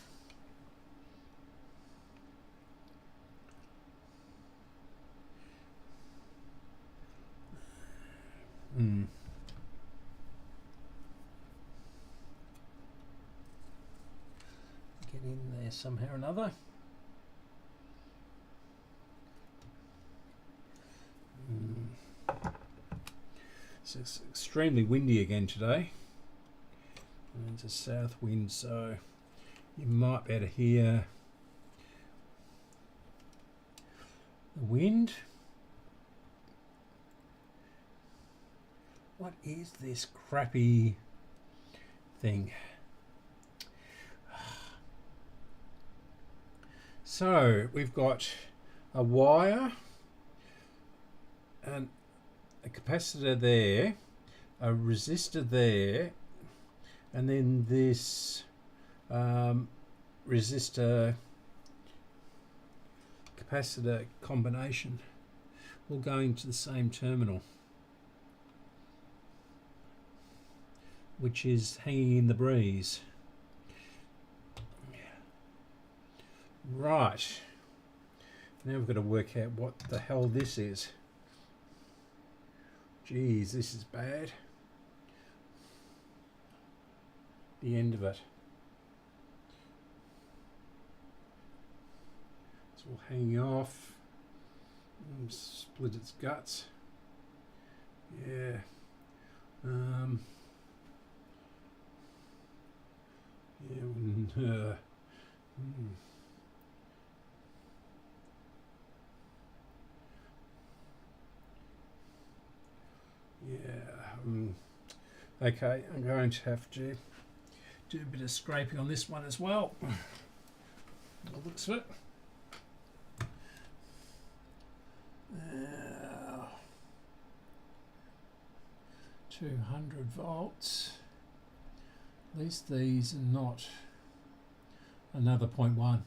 Get in there somehow or another. So it's extremely windy again today. And it's a south wind, so you might be able to hear the wind. What is this crappy thing? So we've got a wire and a capacitor there, a resistor there, and then this resistor capacitor combination all going to the same terminal, which is hanging in the breeze. Right, now we've got to work out what the hell this is. Geez, this is bad. The end of it. It's all hanging off. Split its guts. Yeah. Yeah. Okay, I'm going to have to do a bit of scraping on this one as well. It looks of it. 200 volts. At least these are not another 0.1.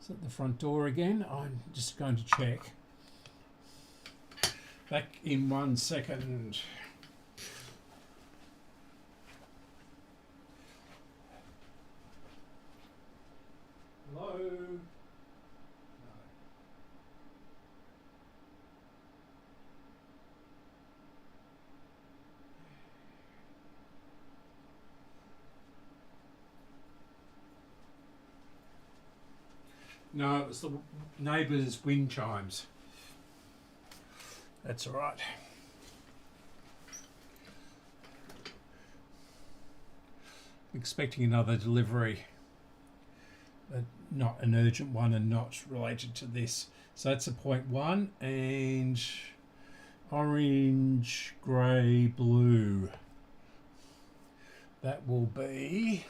Is that the front door again? I'm just going to check. Back in 1 second. Hello? No, it was the neighbour's wind chimes. That's all right. I'm expecting another delivery, but not an urgent one and not related to this. So that's a 0.1, and orange, grey, blue. That will be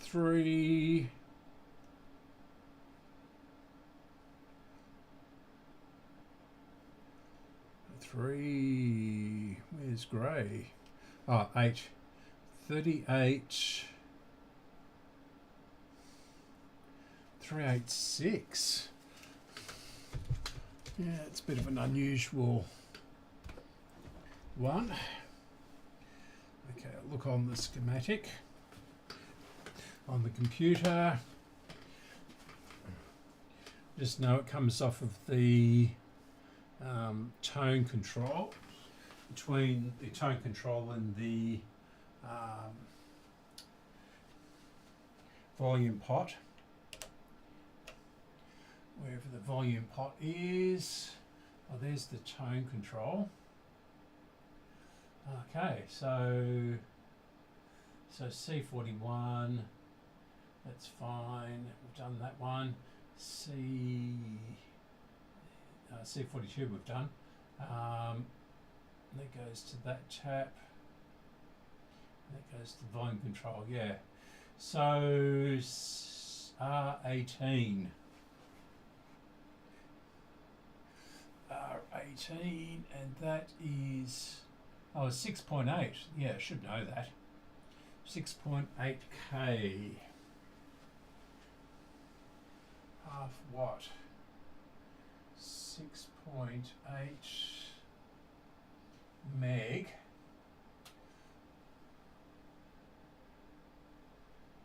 3. Where's grey? Oh, 8. 38. 386. Yeah, it's a bit of an unusual one. Okay, look on the schematic on the computer. Just know it comes off of the tone control, between the tone control and the volume pot. Wherever the volume pot is, oh, there's the tone control. Okay, so C41, that's fine. We've done that one. C42 we've done. That goes to that tap. That goes to volume control. Yeah. So R18. R18, and that is 6.8. Yeah, I should know that. 6.8K. Half watt. 6.8 meg.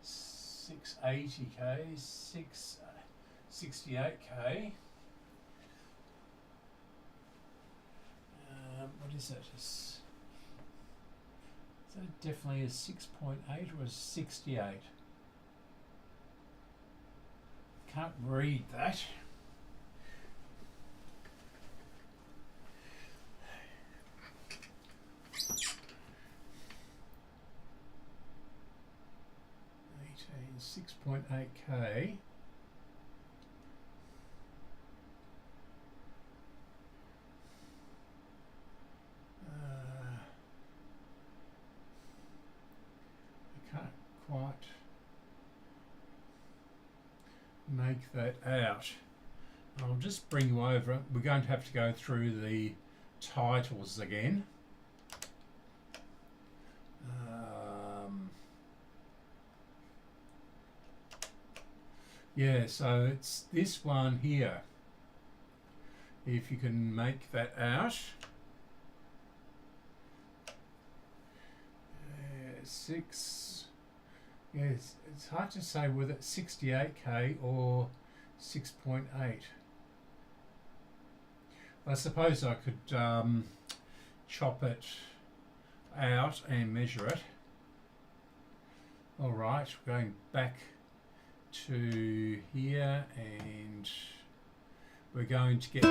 680K. 668K. What is that? Is that definitely a 6.8 or a 68? Can't read that. $18, 6.8K. Quite make that out. I'll just bring you over. We're going to have to go through the titles again. Yeah, so it's this one here. If you can make that out. 6. Yes, it's hard to say whether it's 68K or 6.8. I suppose I could chop it out and measure it. All right, we're going back to here, and we're going to get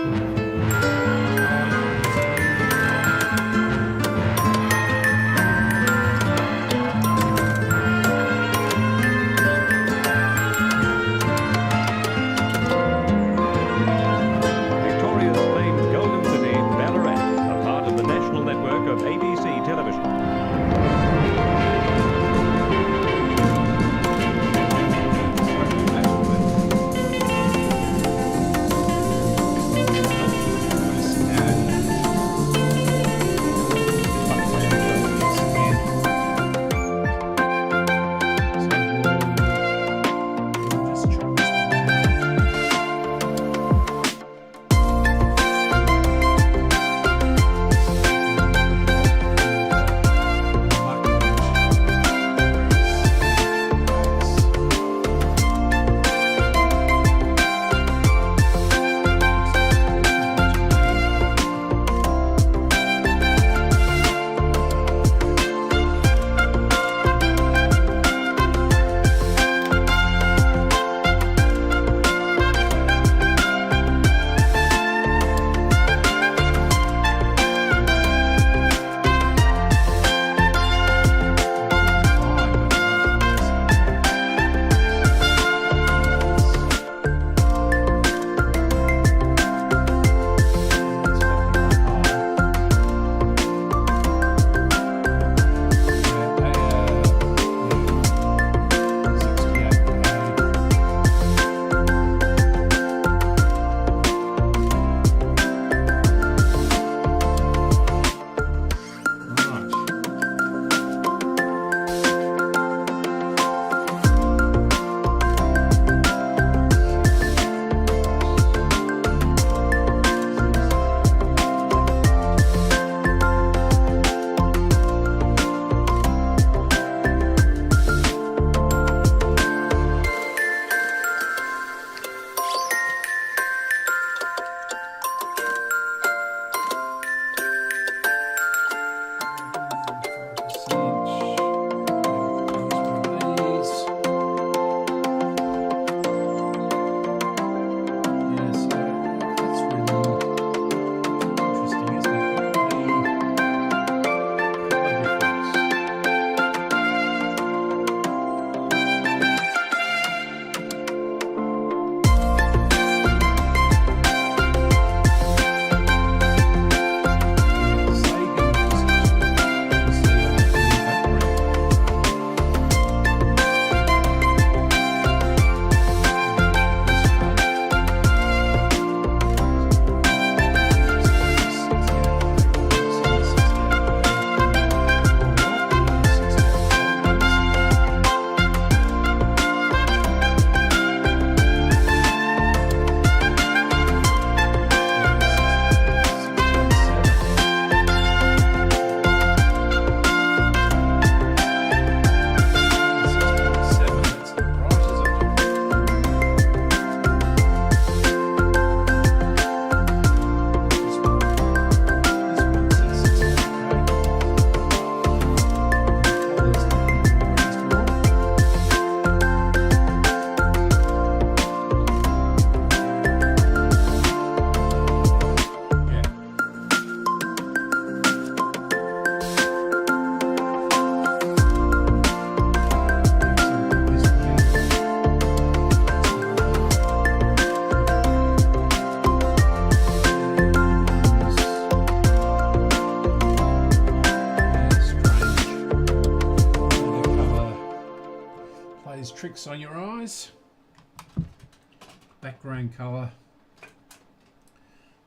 background color.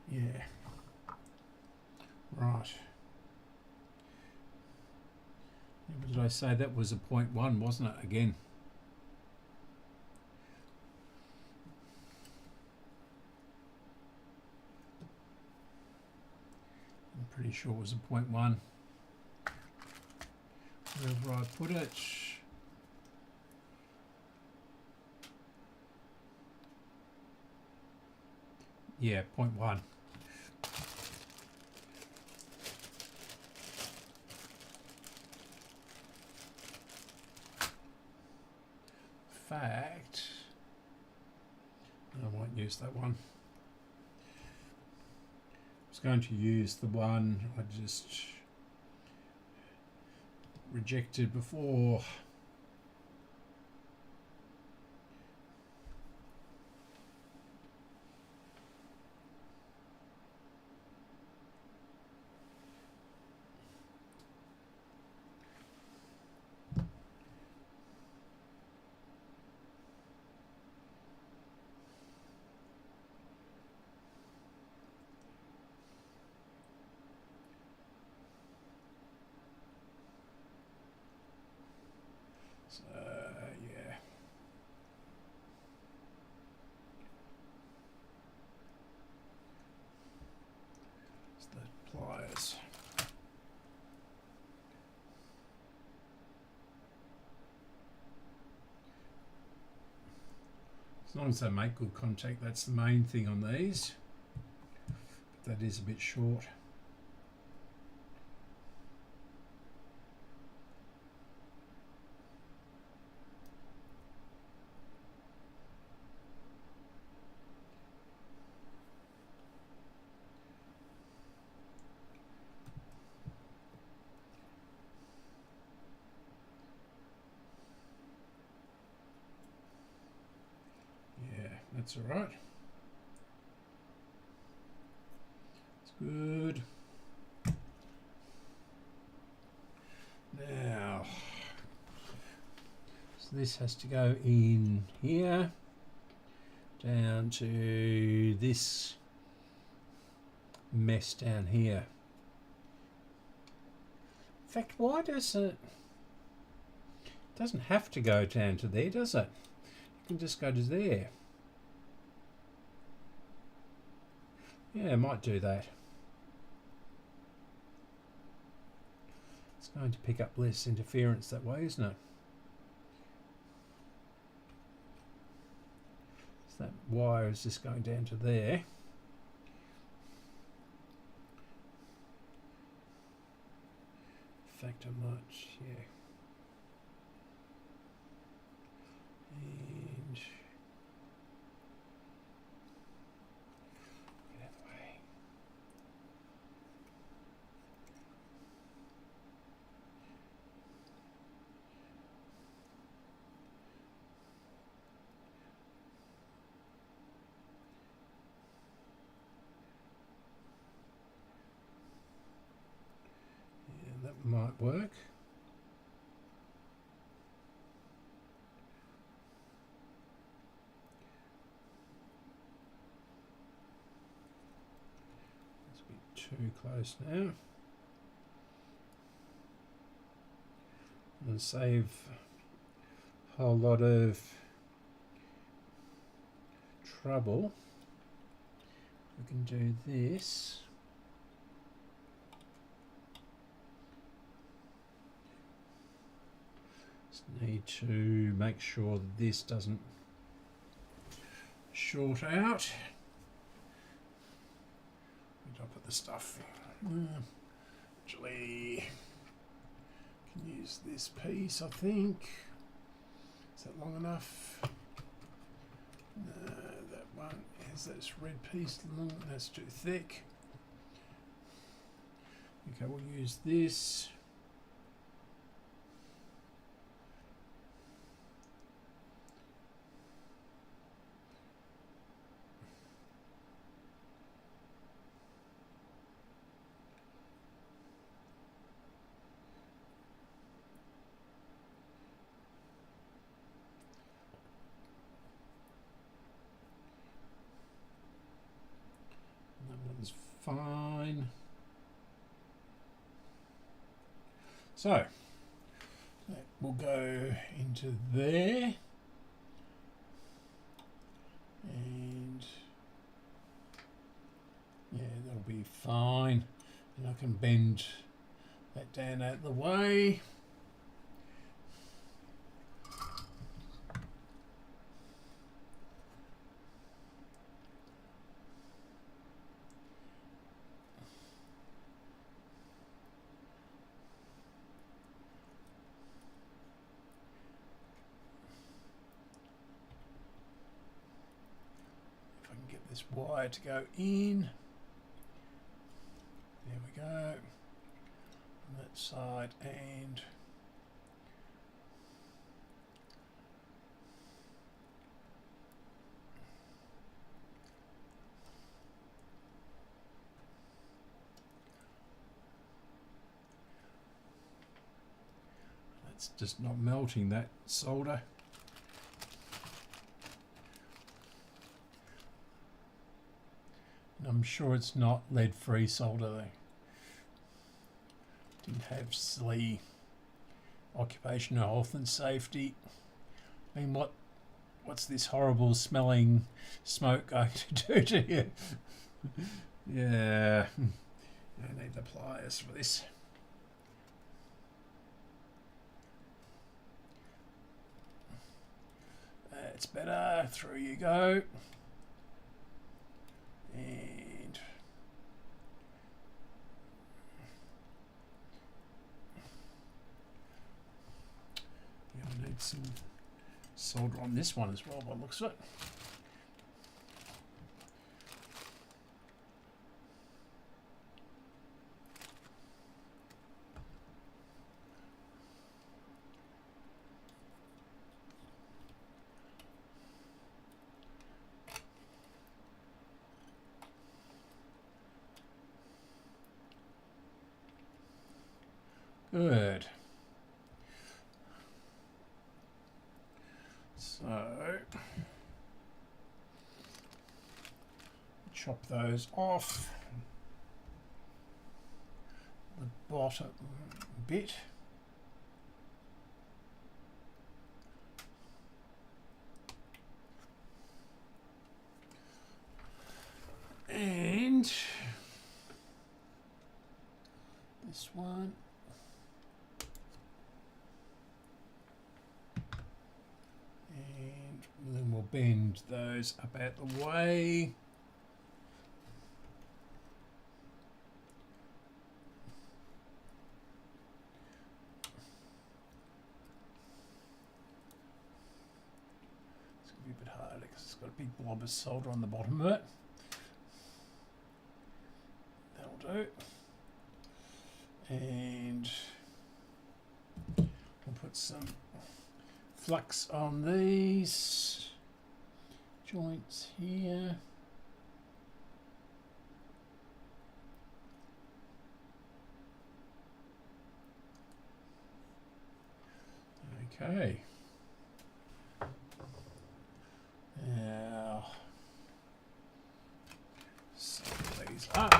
Yeah. Right. What did I say? That was a 0.1, wasn't it? Again. I'm pretty sure it was a 0.1. Wherever I put it. Yeah, 0.1. Fact, I won't use that one. I was going to use the one I just rejected before. So, yeah. It's the pliers. As long as they make good contact, that's the main thing on these. But that is a bit short. That's all right. It's good. Now, so this has to go in here, down to this mess down here. In fact, why does it? It doesn't have to go down to there, does it? You can just go to there. Yeah, I might do that. It's going to pick up less interference that way, isn't it? So that wire is just going down to there. In fact, I might, yeah. And get out of the way. Yeah, that might work. Too close now. And save a whole lot of trouble. We can do this. Just need to make sure that this doesn't short out. I'll put the stuff. Actually, can use this piece, I think. Is that long enough? No, that one is this red piece long. That's too thick. Okay, we'll use this. is fine. So that will go into there, and yeah, that'll be fine. And I can bend that down out of the way. This wire to go in. There we go. On that side, and that's just not melting, that solder. I'm sure it's not lead-free solder though. Didn't have silly occupational health and safety. I mean, what's this horrible smelling smoke going to do to you? Yeah, I need the pliers for this. That's better. Through you go. And yeah, I need some solder on this one as well, by the looks of it. Good. So chop those off the bottom bit. And this one. And then we'll bend those up out the way. It's going to be a bit harder because it's got a big blob of solder on the bottom of it. That'll do. And we'll put some flux on these joints here. Okay. Now, set these up.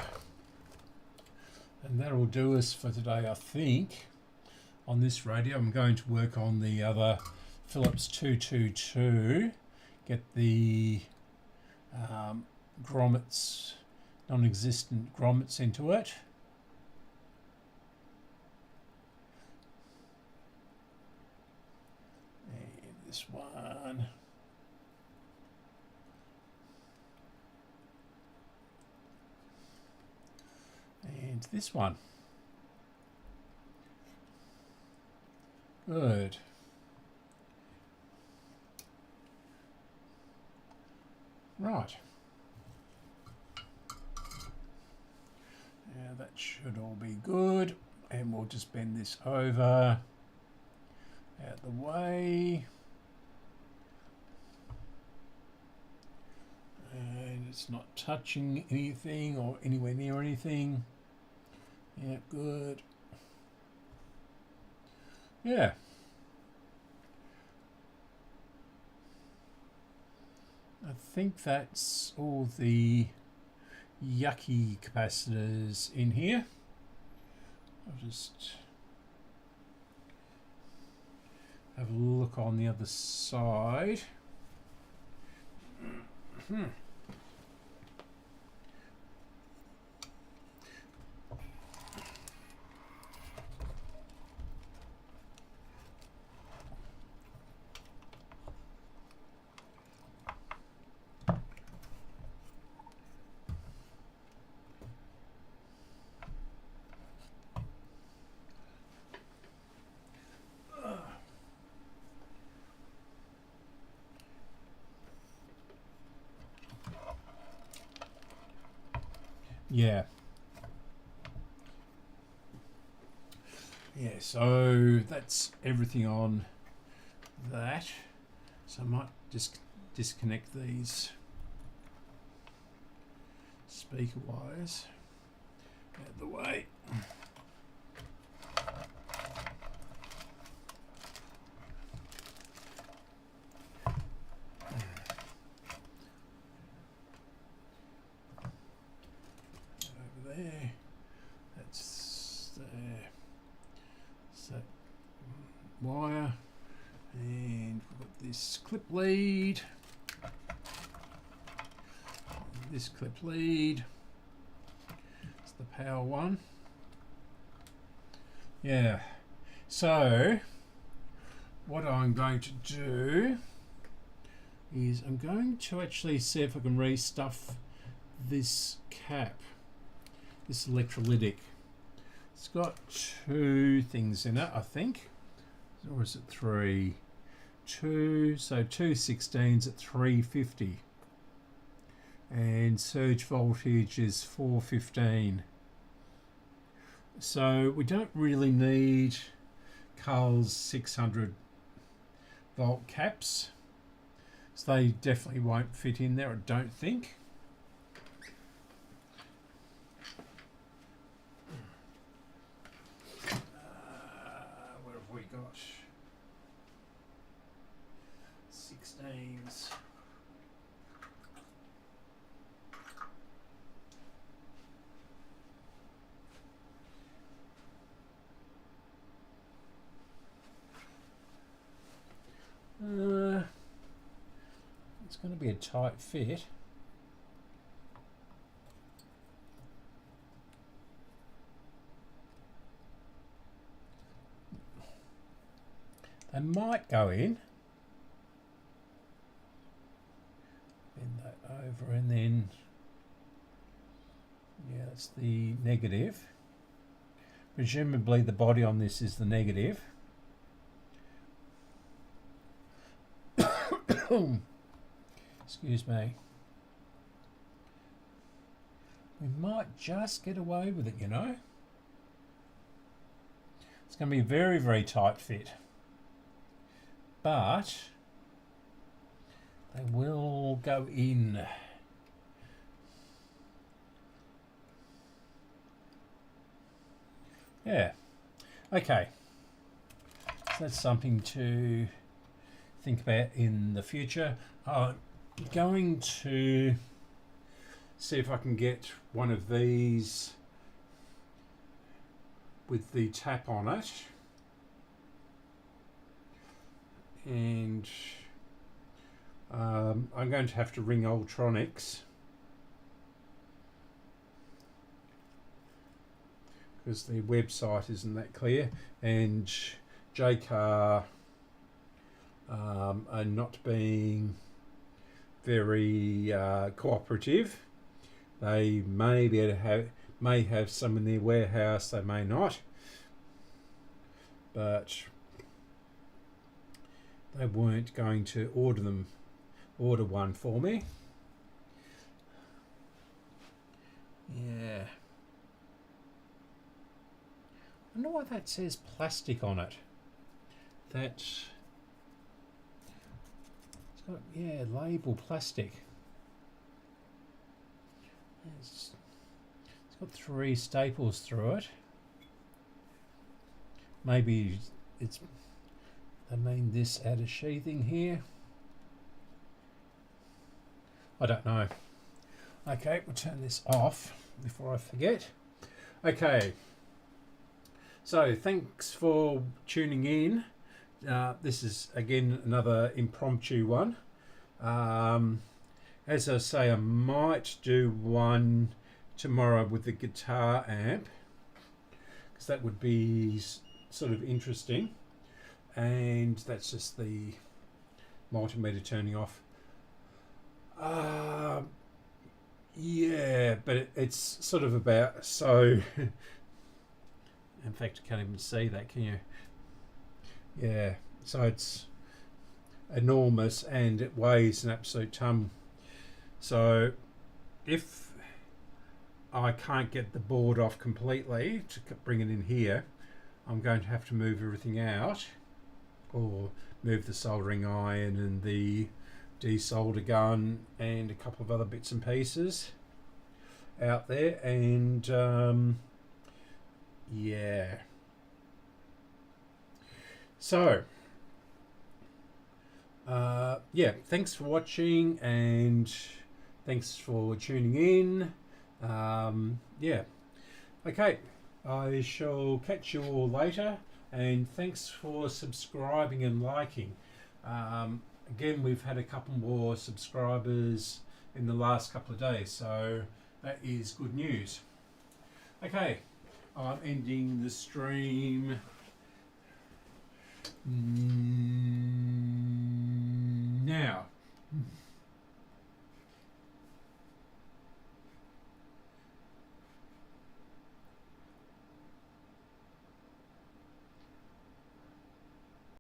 And that'll do us for today, I think. On this radio, I'm going to work on the other Philips 222, get the grommets, non-existent grommets into it. And this one. And this one. Good. Right. Now that should all be good. And we'll just bend this over out the way. And it's not touching anything or anywhere near anything. Yeah, good. Yeah. I think that's all the yucky capacitors in here. I'll just have a look on the other side. Yeah. Yeah, so that's everything on that. So I might just disconnect these speaker wires out of the way. Over there. That's there. So wire, and we've got this clip lead. This clip lead. It's the power one. Yeah. So what I'm going to do is I'm going to actually see if I can restuff this cap, this electrolytic. It's got two things in it, I think. Or is it three? Two, so 2 16s at 350. And surge voltage is 415. So we don't really need Carl's 600 volt caps. So they definitely won't fit in there, I don't think. What have we got? 16s. It's going to be a tight fit. They might go in. Bend that over and then, yeah, that's the negative. Presumably the body on this is the negative. Excuse me. We might just get away with it, you know. It's going to be a very, very tight fit. But they will go in. Yeah. Okay. So that's something to think about in the future. I'm going to see if I can get one of these with the tap on it, and I'm going to have to ring Ultronics because the website isn't that clear, and JCar are not being very cooperative. They may be able to have some in their warehouse, they may not, but they weren't going to order one for me. Yeah. I wonder why that says plastic on it. It's got, yeah, label plastic. It's got 3 staples through it. Maybe I mean this outer sheathing here. I don't know. Okay, we'll turn this off before I forget. Okay, so thanks for tuning in. This is again another impromptu one. As I say, I might do one tomorrow with the guitar amp, because that would be sort of interesting. And that's just the multimeter turning off. Yeah, but it's sort of about, so in fact I can't even see that, can you? Yeah, so it's enormous and it weighs an absolute ton. So if I can't get the board off completely to bring it in here, I'm going to have to move everything out, or move the soldering iron and the desolder gun and a couple of other bits and pieces out there. And yeah, so yeah, thanks for watching and thanks for tuning in. Yeah, okay, I shall catch you all later, and thanks for subscribing and liking. Again, we've had a couple more subscribers in the last couple of days, so that is good news. Okay, I'm ending the stream now.